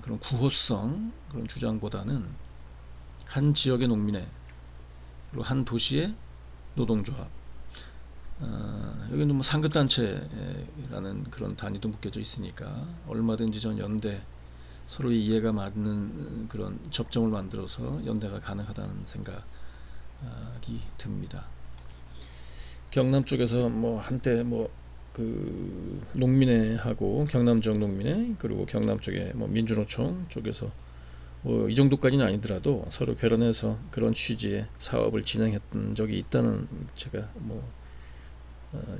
그런 구호성 그런 주장보다는 한 지역의 농민의 그리고 한 도시의 노동조합, 여기는 뭐 상급단체라는 그런 단위도 묶여져 있으니까 얼마든지 전 연대, 서로의 이해가 맞는 그런 접점을 만들어서 연대가 가능하다는 생각이 듭니다. 경남 쪽에서 뭐 한때 뭐 그 농민회하고 경남 지역 농민회 그리고 경남 쪽에 뭐 민주노총 쪽에서 뭐 이 정도까지는 아니더라도 서로 결연해서 그런 취지의 사업을 진행했던 적이 있다는 제가 뭐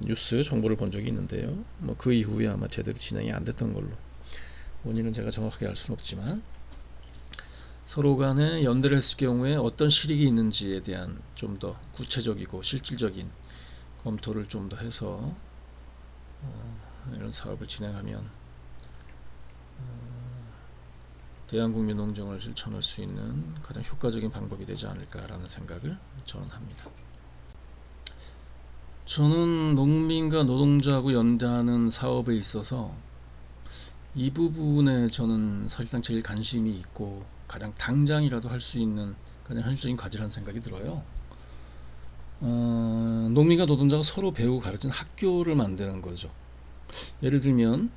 뉴스 정보를 본 적이 있는데요. 뭐 그 이후에 아마 제대로 진행이 안 됐던 걸로, 원인은 제가 정확하게 알 수는 없지만 서로 간에 연대를 했을 경우에 어떤 실익이 있는지에 대한 좀 더 구체적이고 실질적인 검토를 좀 더 해서 이런 사업을 진행하면 대한국민 농정을 실천할 수 있는 가장 효과적인 방법이 되지 않을까라는 생각을 저는 합니다. 저는 농민과 노동자하고 연대하는 사업에 있어서 이 부분에 저는 사실상 제일 관심이 있고 가장 당장이라도 할 수 있는 가장 현실적인 과제라는 생각이 들어요. 농민과 노동자가 서로 배우고 가르치는 학교를 만드는 거죠. 예를 들면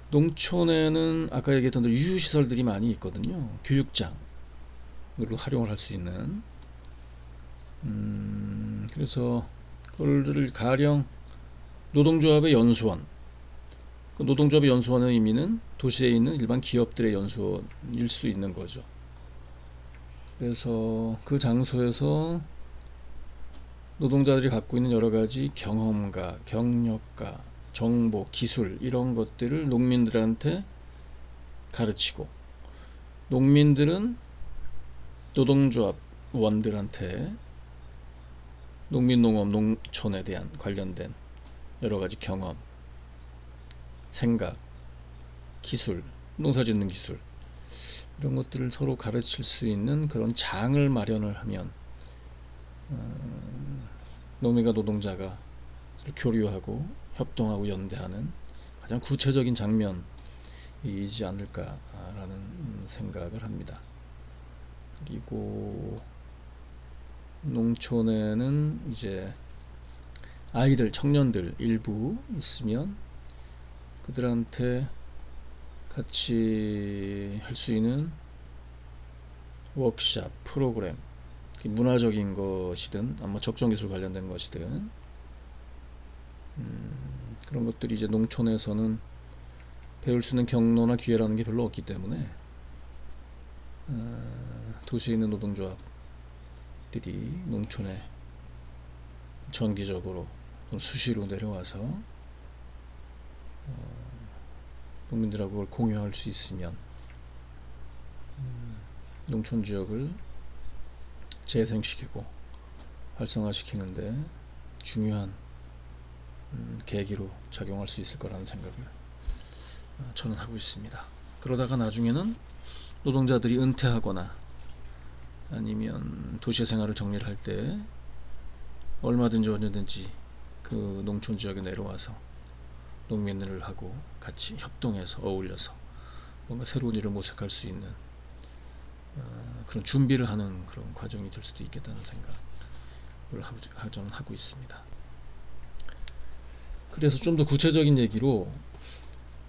농촌에는 아까 얘기했던 대로 유휴시설들이 많이 있거든요. 교육장으로 활용을 할 수 있는. 그래서 그걸 가령 노동조합의 연수원, 그 노동조합의 연수원의 의미는 도시에 있는 일반 기업들의 연수원일 수도 있는 거죠. 그래서 그 장소에서 노동자들이 갖고 있는 여러 가지 경험과 경력과 정보, 기술 이런 것들을 농민들한테 가르치고, 농민들은 노동조합원들한테 농민농업, 농촌에 대한 관련된 여러 가지 경험, 생각, 기술, 농사짓는 기술 이런 것들을 서로 가르칠 수 있는 그런 장을 마련을 하면 농민과 노동자가 교류하고 협동하고 연대하는 가장 구체적인 장면이지 않을까라는 생각을 합니다. 그리고 농촌에는 이제 아이들, 청년들 일부 있으면 그들한테 같이 할 수 있는 워크샵, 프로그램, 문화적인 것이든 아마 적정기술 관련된 것이든 그런 것들이 이제 농촌에서는 배울 수 있는 경로나 기회라는 게 별로 없기 때문에 도시에 있는 노동조합들이 농촌에 정기적으로 수시로 내려와서 농민들하고 그걸 공유할 수 있으면 농촌 지역을 재생시키고 활성화시키는데 중요한 계기로 작용할 수 있을 거라는 생각을 저는 하고 있습니다. 그러다가 나중에는 노동자들이 은퇴하거나 아니면 도시 생활을 정리를 할 때 얼마든지 언제든지 그 농촌 지역에 내려와서 농민들하고 같이 협동해서 어울려서 뭔가 새로운 일을 모색할 수 있는 그런 준비를 하는 그런 과정이 될 수도 있겠다는 생각을 저는 하고 있습니다. 그래서 좀 더 구체적인 얘기로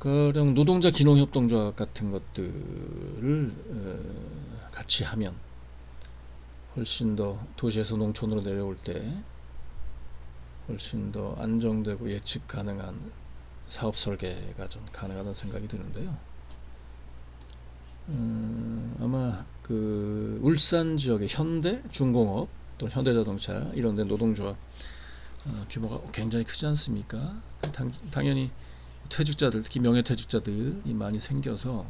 가령 노동자 기농협동조합 같은 것들을 같이 하면 훨씬 더 도시에서 농촌으로 내려올 때 훨씬 더 안정되고 예측 가능한 사업 설계가 좀 가능하다는 생각이 드는데요. 아마 그 울산 지역의 현대, 중공업 또 현대자동차 이런 데 노동조합 규모가 굉장히 크지 않습니까? 당연히 퇴직자들, 특히 명예퇴직자들이 많이 생겨서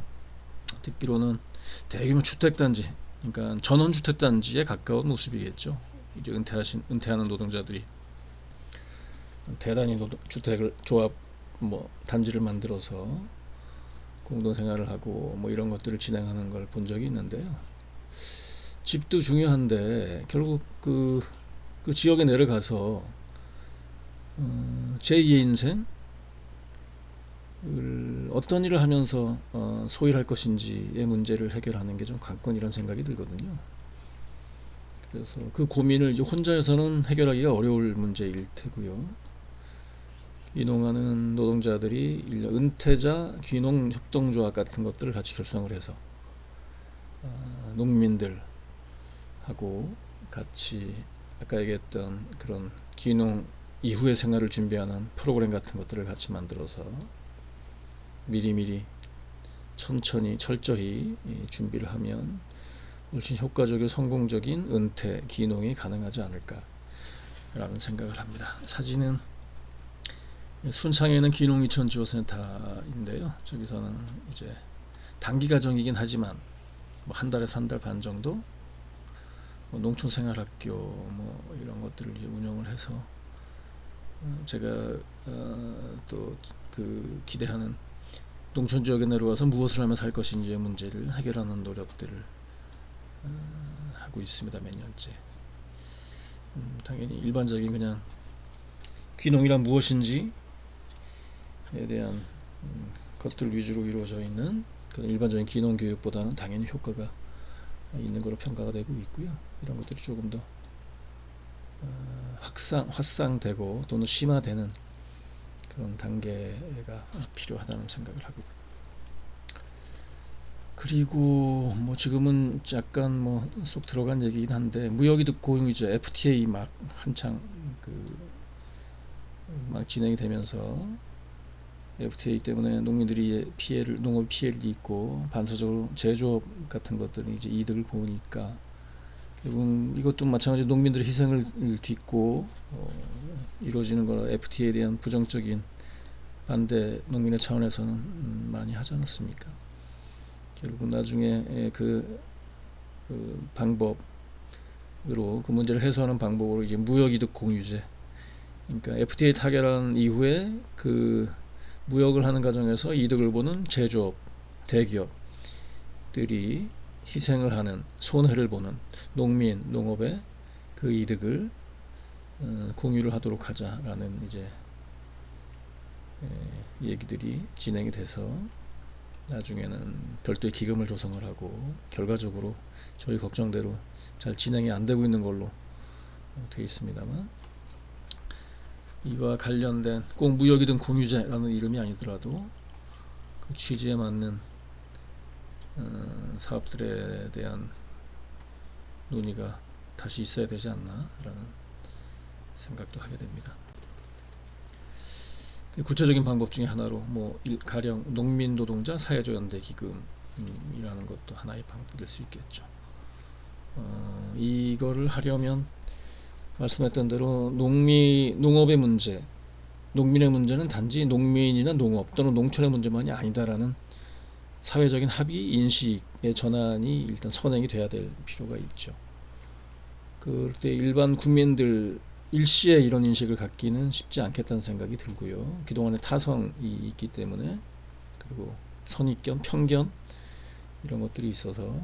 듣기로는 대규모 주택단지, 그러니까 전원주택단지에 가까운 모습이겠죠. 이제 은퇴하는 노동자들이 대단히 주택을 조합 뭐 단지를 만들어서 공동생활을 하고 뭐 이런 것들을 진행하는 걸 본 적이 있는데요. 집도 중요한데 결국 그 지역에 내려가서 제2의 인생을 어떤 일을 하면서 소일할 것인지의 문제를 해결하는 게 좀 관건이라는 생각이 들거든요. 그래서 그 고민을 이제 혼자서는 해결하기가 어려울 문제일 테고요. 귀농하는 노동자들이 은퇴자 귀농 협동조합 같은 것들을 같이 결성을 해서 농민들하고 같이 아까 얘기했던 그런 귀농 이후의 생활을 준비하는 프로그램 같은 것들을 같이 만들어서 미리미리 천천히 철저히 준비를 하면 훨씬 효과적이고 성공적인 은퇴, 귀농이 가능하지 않을까라는 생각을 합니다. 사진은 순창에는 귀농이천지원센터인데요. 저기서는 이제 단기 과정이긴 하지만 뭐 한 달에서 한 달 반 정도 농촌생활학교 뭐 이런 것들을 이제 운영을 해서 제가 또 그 기대하는 농촌 지역에 내려와서 무엇을 하면 살 것인지의 문제를 해결하는 노력들을 하고 있습니다. 몇 년째. 당연히 일반적인 그냥 귀농이란 무엇인지에 대한 것들 위주로 이루어져 있는 그런 일반적인 귀농 교육보다는 당연히 효과가 있는 것으로 평가가 되고 있고요. 이런 것들이 조금 더 확산되고 또는 심화되는 그런 단계가 필요하다는 생각을 하고, 그리고 뭐 지금은 약간 뭐 쏙 들어간 얘기긴 한데 무역이득 공유제 FTA 막 한창 막 진행이 되면서 FTA 때문에 농민들이 농업 피해를 입고 반사적으로 제조업 같은 것들이 이제 이득을 보니까 결국은 이것도 마찬가지로 농민들의 희생을 딛고 이루어지는 거라 FTA에 대한 부정적인 반대 농민의 차원에서는 많이 하지 않았습니까? 결국 나중에 그 방법으로 그 문제를 해소하는 방법으로 이제 무역이득 공유제, 그러니까 FTA 타결한 이후에 그 무역을 하는 과정에서 이득을 보는 제조업, 대기업들이 희생을 하는, 손해를 보는 농민, 농업의 그 이득을 공유를 하도록 하자라는 이제 얘기들이 진행이 돼서 나중에는 별도의 기금을 조성을 하고 결과적으로 저희 걱정대로 잘 진행이 안 되고 있는 걸로 되어 있습니다만, 이와 관련된 꼭 무역이든 공유제라는 이름이 아니더라도 그 취지에 맞는 사업들에 대한 논의가 다시 있어야 되지 않나라는 생각도 하게 됩니다. 구체적인 방법 중에 하나로 뭐 가령 농민 노동자 사회적 연대 기금이라는 것도 하나의 방법이 될 수 있겠죠. 이거를 하려면 말씀했던 대로 농업의 문제, 농민의 문제는 단지 농민이나 농업 또는 농촌의 문제만이 아니다라는 사회적인 합의, 인식의 전환이 일단 선행이 돼야 될 필요가 있죠. 그럴 때 일반 국민들 일시에 이런 인식을 갖기는 쉽지 않겠다는 생각이 들고요. 그동안의 타성이 있기 때문에, 그리고 선입견, 편견 이런 것들이 있어서,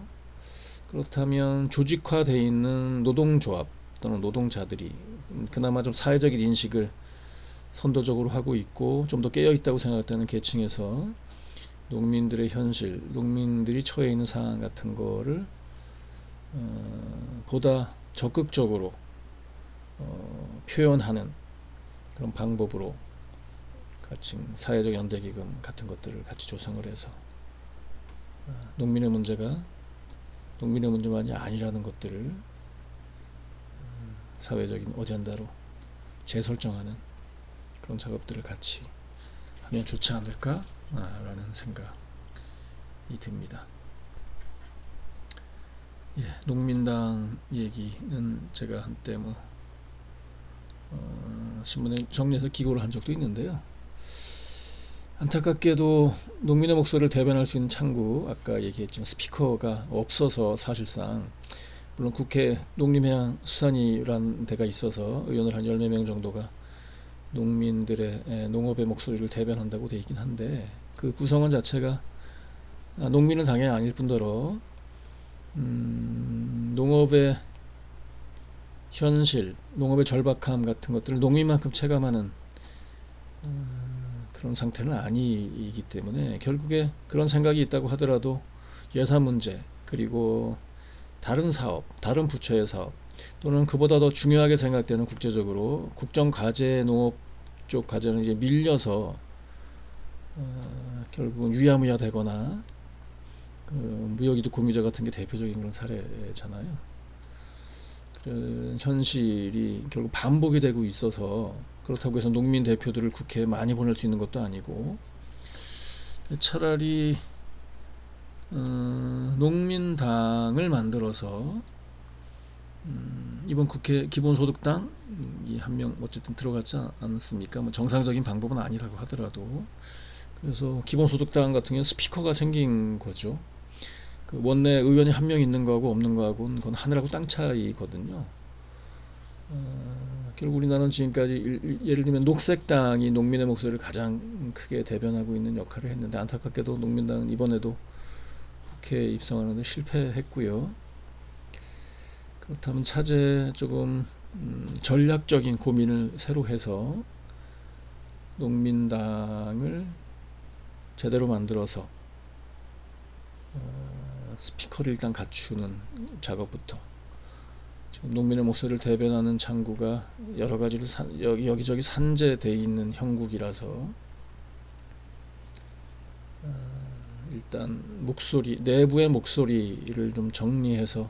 그렇다면 조직화되어 있는 노동조합 또는 노동자들이 그나마 좀 사회적인 인식을 선도적으로 하고 있고 좀 더 깨어있다고 생각되는 계층에서 농민들의 현실, 농민들이 처해 있는 상황 같은 거를 보다 적극적으로 표현하는 그런 방법으로 같이 사회적 연대기금 같은 것들을 같이 조성을 해서 농민의 문제가 농민의 문제만이 아니라는 것들을 사회적인 어젠다로 재설정하는 그런 작업들을 같이 하면 좋지 않을까라는 생각이 듭니다. 농민당 얘기는 제가 한때 신문에 정리해서 기고를 한 적도 있는데요. 안타깝게도 농민의 목소리를 대변할 수 있는 창구, 아까 얘기했지만 스피커가 없어서 사실상, 물론 국회 농림해양수산위라는 데가 있어서 의원을 한 10몇 명 정도가 농민들의 농업의 목소리를 대변한다고 되어 있긴 한데 그 구성원 자체가 농민은 당연히 아닐 뿐더러 농업의 현실, 농업의 절박함 같은 것들을 농민만큼 체감하는 그런 상태는 아니기 때문에 결국에 그런 생각이 있다고 하더라도 예산 문제, 그리고 다른 사업, 다른 부처의 사업, 또는 그보다 더 중요하게 생각되는 국제적으로 국정 과제, 농업 쪽 과제는 이제 밀려서 결국은 유야무야 되거나 그 무역이득 공유제 같은 게 대표적인 그런 사례잖아요. 그런 현실이 결국 반복이 되고 있어서 그렇다고 해서 농민 대표들을 국회에 많이 보낼 수 있는 것도 아니고 차라리 농민당을 만들어서 이번 국회 기본소득당 이 한 명 어쨌든 들어갔지 않습니까? 뭐 정상적인 방법은 아니라고 하더라도 그래서 기본소득당 같은 경우는 스피커가 생긴 거죠. 그 원내 의원이 한 명 있는 거하고 없는 거하고는 그건 하늘하고 땅 차이거든요. 결국 우리나라는 지금까지 예를 들면 녹색당이 농민의 목소리를 가장 크게 대변하고 있는 역할을 했는데 안타깝게도 농민당은 이번에도 국회에 입성하는데 실패했고요. 그렇다면 차제 조금 전략적인 고민을 새로 해서 농민당을 제대로 만들어서 스피커를 일단 갖추는 작업부터, 지금 농민의 목소리를 대변하는 창구가 여러 가지로 여기저기 산재되어 있는 형국이라서 일단 목소리, 내부의 목소리를 좀 정리해서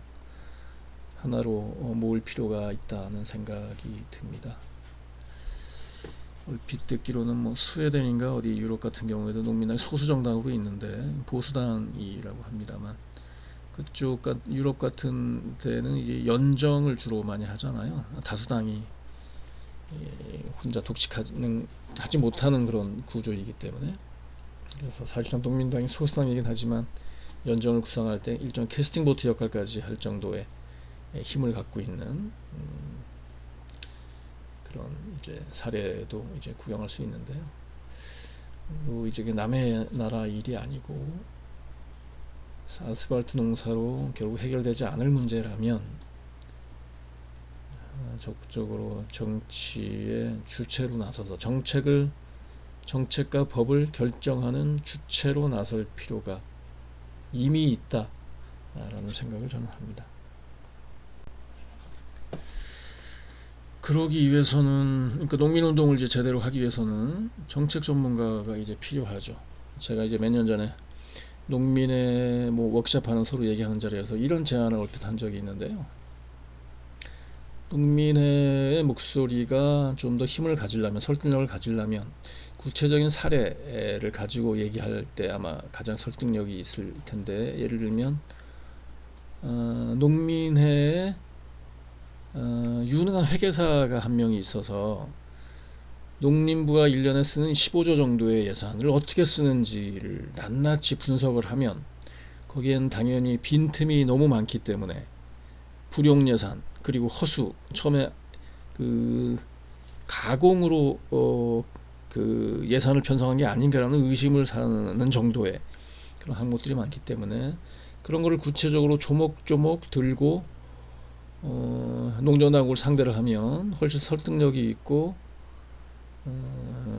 하나로 모을 필요가 있다는 생각이 듭니다. 얼핏 듣기로는 뭐 스웨덴인가 어디 유럽 같은 경우에도 농민당이 소수 정당으로 있는데 보수당이라고 합니다만, 그쪽 유럽 같은 데는 이제 연정을 주로 많이 하잖아요. 다수당이 혼자 독식하지 못하는 그런 구조이기 때문에. 그래서 사실상 농민당이 소수당이긴 하지만 연정을 구성할 때 일정 캐스팅 보트 역할까지 할 정도의 힘을 갖고 있는 그런 이제 사례도 이제 구경할 수 있는데요. 또 이제 남의 나라 일이 아니고 아스팔트 농사로 결국 해결되지 않을 문제라면 적극적으로 정치의 주체로 나서서 정책과 법을 결정하는 주체로 나설 필요가 이미 있다라는 생각을 저는 합니다. 그러기 위해서는, 그러니까 농민운동을 이제 제대로 하기 위해서는 정책 전문가가 이제 필요하죠. 제가 이제 몇 년 전에 농민의 뭐 워크숍하는 서로 얘기하는 자리에서 이런 제안을 얼핏 한 적이 있는데요. 농민의 목소리가 좀 더 힘을 가지려면, 설득력을 가지려면 구체적인 사례를 가지고 얘기할 때 아마 가장 설득력이 있을 텐데, 예를 들면 농민회에 유능한 회계사가 한 명이 있어서 농림부가 1년에 쓰는 15조 정도의 예산을 어떻게 쓰는지를 낱낱이 분석을 하면 거기엔 당연히 빈틈이 너무 많기 때문에 불용 예산, 그리고 허수, 처음에 그 가공으로 그 예산을 편성한 게 아닌가라는 의심을 사는 정도의 그런 항목들이 많기 때문에 그런 거를 구체적으로 조목조목 들고 농정당국을 상대를 하면 훨씬 설득력이 있고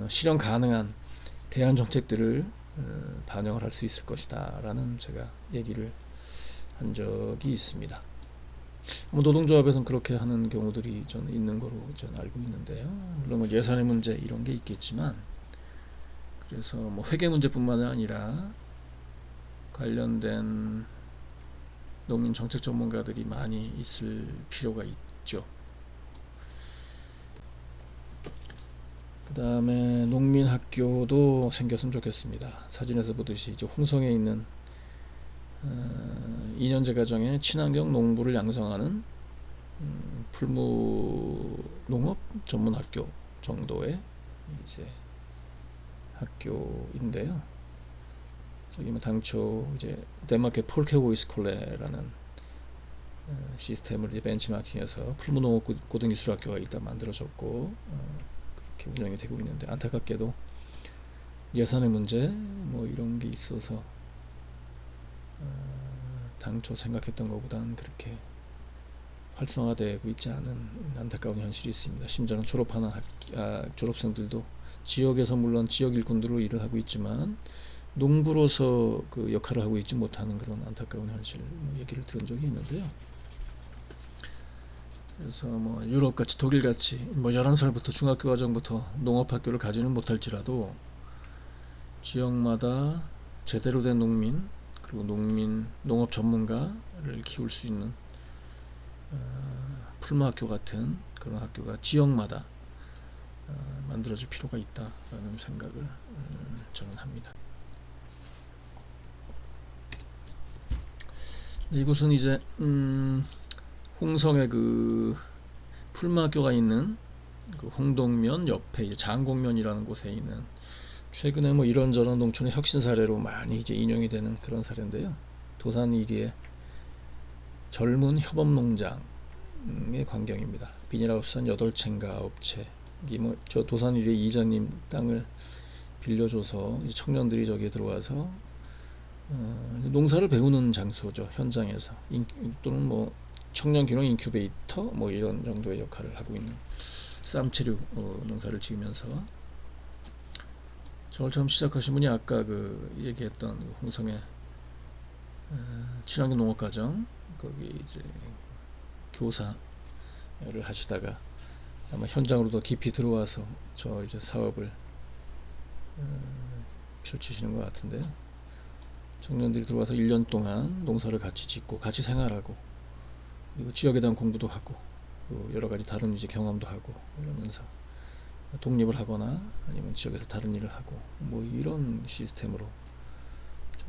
실현 가능한 대안 정책들을 반영을 할 수 있을 것이다 라는 제가 얘기를 한 적이 있습니다. 노동조합에서는 그렇게 하는 경우들이 저는 있는 거로 저는 알고 있는데요. 물론 뭐 예산의 문제 이런 게 있겠지만, 그래서 뭐 회계 문제뿐만 아니라 관련된 농민 정책 전문가들이 많이 있을 필요가 있죠. 그 다음에 농민 학교도 생겼으면 좋겠습니다. 사진에서 보듯이 이제 홍성에 있는 2년제 과정에 친환경 농부를 양성하는 풀무 농업 전문 학교 정도의 이제 학교인데요. 저기 뭐 당초 이제 덴마크의 폴케보이스콜레라는 시스템을 이제 벤치마킹해서 풀무 농업 고등기술학교가 일단 만들어졌고 그렇게 운영이 되고 있는데, 안타깝게도 예산의 문제 뭐 이런 게 있어서 당초 생각했던 것보다는 그렇게 활성화되고 있지 않은 안타까운 현실이 있습니다. 심지어는 졸업하는 졸업생들도 지역에서 물론 지역 일꾼들로 일을 하고 있지만 농부로서 그 역할을 하고 있지 못하는 그런 안타까운 현실 얘기를 들은 적이 있는데요. 그래서 뭐 유럽같이 독일같이 뭐 11살부터 중학교 과정부터 농업학교를 가지는 못할지라도 지역마다 제대로 된 농민 그리고 농업 전문가를 키울 수 있는 풀마학교 같은 그런 학교가 지역마다 만들어질 필요가 있다라는 생각을 저는 합니다. 이곳은 이제 홍성의 그 풀마학교가 있는 그 홍동면 옆에 이제 장곡면이라는 곳에 있는 최근에 뭐 이런저런 농촌의 혁신 사례로 많이 이제 인용이 되는 그런 사례인데요. 도산 1위의 젊은 협업농장의 광경입니다. 비닐하우스 한 8채인가 9채. 저 도산 1위 이장님 땅을 빌려줘서 청년들이 저기에 들어와서 농사를 배우는 장소죠. 현장에서 또는 뭐 청년기농 인큐베이터 뭐 이런 정도의 역할을 하고 있는 쌈채류 농사를 지으면서 저를 처음 시작하신 분이 아까 그 얘기했던 그 홍성의 친환경 농업과정 거기 이제 교사를 하시다가 아마 현장으로 더 깊이 들어와서 저 이제 사업을 펼치시는 것 같은데요. 청년들이 들어와서 1년 동안 농사를 같이 짓고 같이 생활하고 그리고 지역에 대한 공부도 하고 여러 가지 다른 이제 경험도 하고 이러면서 독립을 하거나 아니면 지역에서 다른 일을 하고 뭐 이런 시스템으로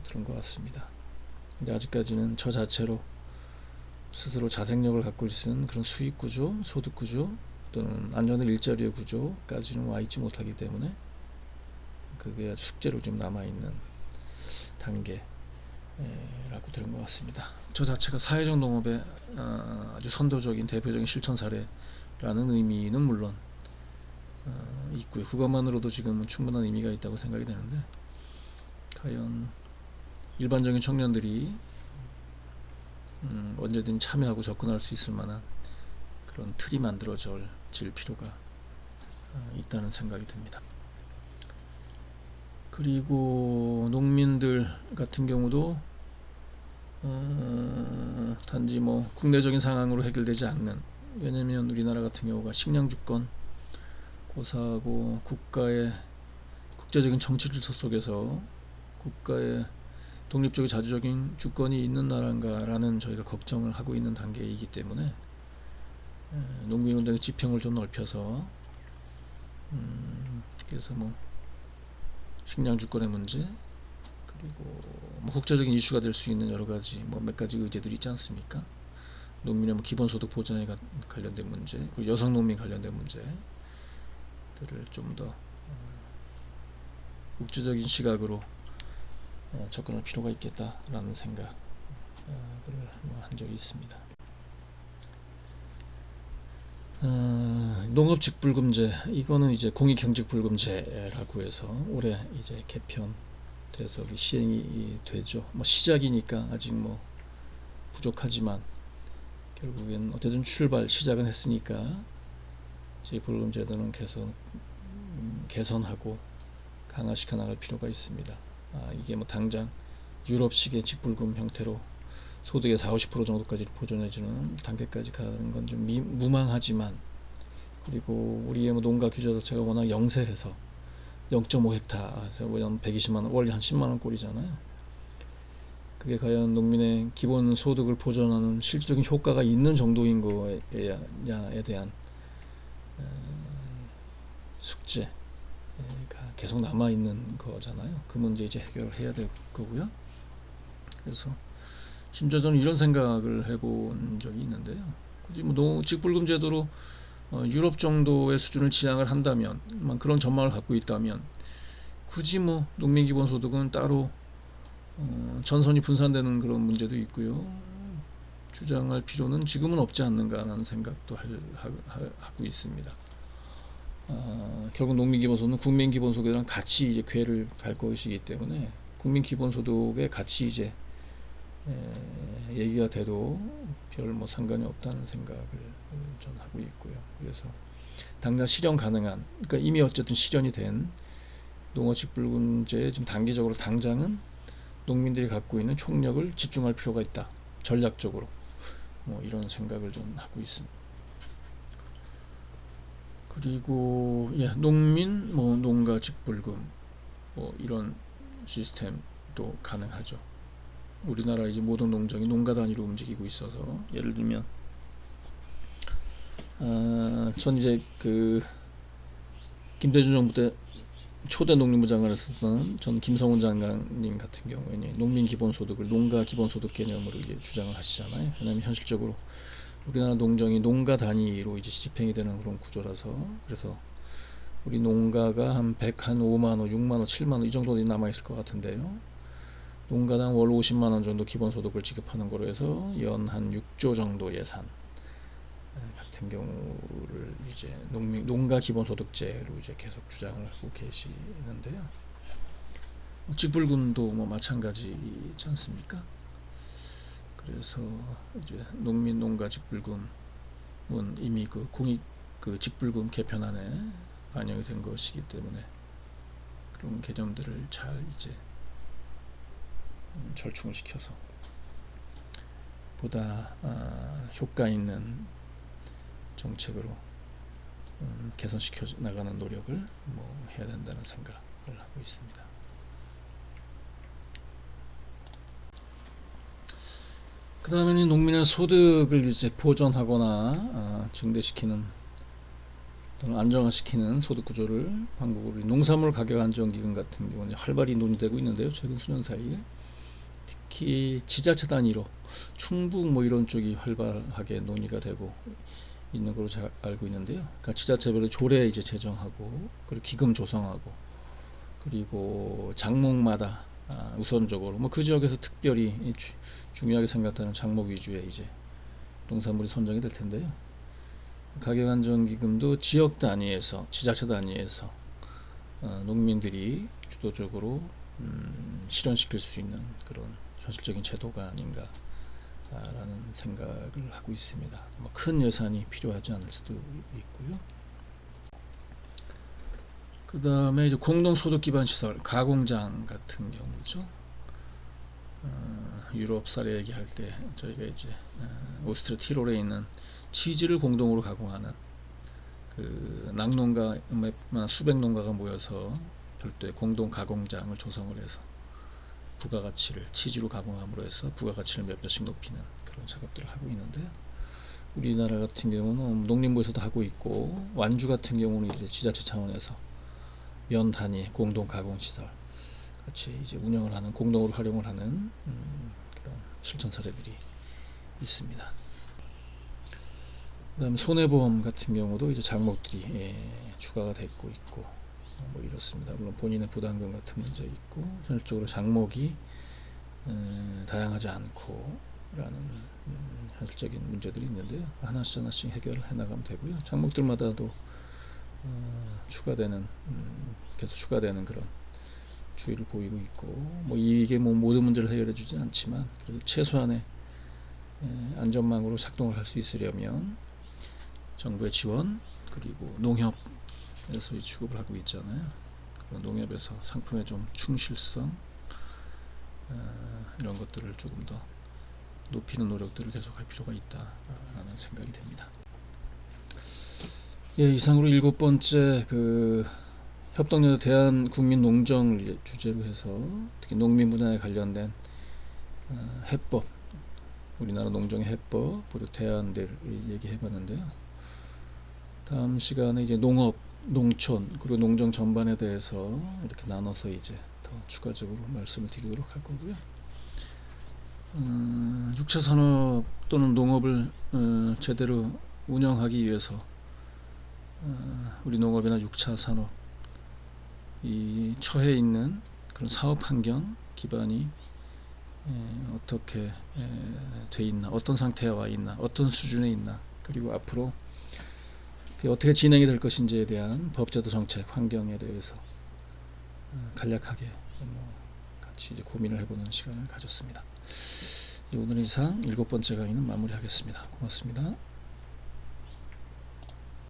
들은 것 같습니다. 근데 아직까지는 저 자체로 스스로 자생력을 갖고 있는 그런 수익 구조, 소득 구조 또는 안전한 일자리의 구조까지는 와 있지 못하기 때문에 그게 아주 숙제로 좀 남아있는 단계라고 들은 것 같습니다. 저 자체가 사회적 농업의 아주 선도적인 대표적인 실천 사례라는 의미는 물론 있고요. 그것만으로도 지금은 충분한 의미가 있다고 생각이 되는데 과연 일반적인 청년들이 언제든 참여하고 접근할 수 있을 만한 그런 틀이 만들어질 필요가 있다는 생각이 듭니다. 그리고 농민들 같은 경우도 단지 뭐 국내적인 상황으로 해결되지 않는, 왜냐면 우리나라 같은 경우가 식량 주권 고사하고 국가의 국제적인 정치 질서 속에서 국가의 독립적이고 자주적인 주권이 있는 나라인가라는 저희가 걱정을 하고 있는 단계이기 때문에 농민운동의 지평을 좀 넓혀서 그래서 뭐 식량 주권의 문제 그리고 뭐 국제적인 이슈가 될 수 있는 여러 가지 뭐 몇 가지 의제들이 있지 않습니까? 농민의 뭐 기본소득 보장에 관련된 문제 그리고 여성 농민 관련된 문제들을 좀 더 국제적인 시각으로 접근할 필요가 있겠다라는 생각을 한 적이 있습니다. 농업직불금제 이거는 이제 공익경직불금제라고 해서 올해 이제 개편돼서 시행이 되죠. 뭐 시작이니까 아직 뭐 부족하지만 결국엔 어쨌든 시작은 했으니까 불금제도는 계속 개선하고 강화시켜 나갈 필요가 있습니다. 이게 뭐 당장 유럽식의 직불금 형태로 소득의 40~50% 정도까지 보존해주는 단계까지 가는 건 좀 무망하지만, 그리고 우리의 뭐 농가 규제 자체가 워낙 영세해서 0.5헥타르 120만원 월 한 10만원 꼴이잖아요. 그게 과연 농민의 기본 소득을 보존하는 실질적인 효과가 있는 정도인 거에 대한 숙제가 계속 남아있는 거잖아요. 그 문제 이제 해결을 해야 될 거고요. 그래서 심지어 저는 이런 생각을 해본 적이 있는데요. 굳이 뭐 직불금 제도로 유럽 정도의 수준을 지향을 한다면, 그런 전망을 갖고 있다면 굳이 뭐 농민 기본소득은 따로 전선이 분산되는 그런 문제도 있고요. 주장할 필요는 지금은 없지 않는가라는 생각도 하고 있습니다. 결국 농민 기본소득은 국민 기본소득이랑 같이 이제 궤를 갈 것이기 때문에 국민 기본소득에 같이 이제 얘기가 돼도 별 뭐 상관이 없다는 생각을 전 하고 있고요. 그래서 당장 실현 가능한, 그러니까 이미 어쨌든 실현이 된 농어직불금제에 좀 단기적으로 당장은 농민들이 갖고 있는 총력을 집중할 필요가 있다. 전략적으로 뭐 이런 생각을 좀 하고 있습니다. 그리고 농민 뭐 농가 직불금 뭐 이런 시스템도 가능하죠. 우리나라 이제 모든 농장이 농가 단위로 움직이고 있어서 예를 들면 전 이제 그 김대중 정부 때 초대 농림부 장관을 했었던 전 김성훈 장관님 같은 경우에는 농민 기본소득을 농가 기본소득 개념으로 이제 주장을 하시잖아요. 왜냐하면 현실적으로 우리나라 농정이 농가 단위로 이제 집행이 되는 그런 구조라서, 그래서 우리 농가가 한 5만원, 6만원, 7만원 이 정도 남아있을 것 같은데요. 농가당 월 50만원 정도 기본소득을 지급하는 거로 해서 연 한 6조 정도 예산 같은 경우를 이제 농가 기본소득제로 이제 계속 주장을 하고 계시는데요. 직불금도 뭐 마찬가지지 않습니까? 그래서 이제 농민 농가 직불금은 이미 그 공익 그 직불금 개편안에 반영이 된 것이기 때문에 그런 개념들을 잘 이제 절충을 시켜서 보다 효과 있는 정책으로 개선시켜 나가는 노력을 뭐 해야 된다는 생각을 하고 있습니다. 그 다음에는 농민의 소득을 이제 보전하거나 증대시키는 또는 안정화시키는 소득 구조를 방법으로 농산물 가격 안정기금 같은 경우는 활발히 논의되고 있는데요. 최근 수년 사이에 특히 지자체 단위로 충북 뭐 이런 쪽이 활발하게 논의가 되고 있는 걸로 잘 알고 있는데요. 그러니까 지자체별로 조례 이제 제정하고 그리고 기금 조성하고 그리고 장목마다 우선적으로 뭐 그 지역에서 특별히 중요하게 생각하는 장목 위주의 이제 농산물이 선정이 될 텐데요. 가격안정기금도 지역 단위에서 지자체 단위에서 농민들이 주도적으로 실현시킬 수 있는 그런 현실적인 제도가 아닌가 라는 생각을 하고 있습니다. 뭐 큰 예산이 필요하지 않을 수도 있고요. 그 다음에 이제 공동소득 기반 시설, 가공장 같은 경우죠. 유럽 사례 얘기할 때 저희가 이제 오스트리아 티롤에 있는 치즈를 공동으로 가공하는 그 낙농가 수백 농가가 모여서 별도의 공동 가공장을 조성을 해서 부가가치를 치즈로 가공함으로 해서 부가가치를 몇 배씩 높이는 그런 작업들을 하고 있는데요. 우리나라 같은 경우는 농림부에서도 하고 있고 완주 같은 경우는 이제 지자체 차원에서 면 단위 공동 가공 시설 같이 이제 운영을 하는 공동으로 활용을 하는 그런 실천 사례들이 있습니다. 그다음에 손해보험 같은 경우도 이제 장목들이 추가가 되고 있고 뭐 이렇습니다. 물론 본인의 부담금 같은 문제 있고 현실적으로 장목이 다양하지 않고 라는 현실적인 문제들이 있는데요. 하나씩 해결을 해나가면 되고요. 장목들마다도 추가되는 계속 추가되는 그런 주의를 보이고 있고 뭐 이게 뭐 모든 문제를 해결해 주지 않지만 그래도 최소한의 안전망으로 작동을 할 수 있으려면 정부의 지원 그리고 농협에서 취급을 하고 있잖아요. 농협에서 상품의 좀 충실성 이런 것들을 조금 더 높이는 노력들을 계속할 필요가 있다라는 생각이 됩니다. 이상으로 7번째 그 협동여대 대한국민농정을 주제로 해서 특히 농민 분야에 관련된 해법, 우리나라 농정의 해법 그리고 대안들을 얘기해봤는데요. 다음 시간에 이제 농업, 농촌 그리고 농정 전반에 대해서 이렇게 나눠서 이제 더 추가적으로 말씀을 드리도록 할 거고요. 6차 산업 또는 농업을 제대로 운영하기 위해서 우리 농업이나 6차 산업 이 처해 있는 그런 사업 환경 기반이 어떻게 돼 있나, 어떤 상태에 와 있나, 어떤 수준에 있나, 그리고 앞으로 어떻게 진행이 될 것인지에 대한 법제도 정책 환경에 대해서 간략하게 같이 이제 고민을 해보는 시간을 가졌습니다. 오늘은 이상 7번째 강의는 마무리하겠습니다. 고맙습니다.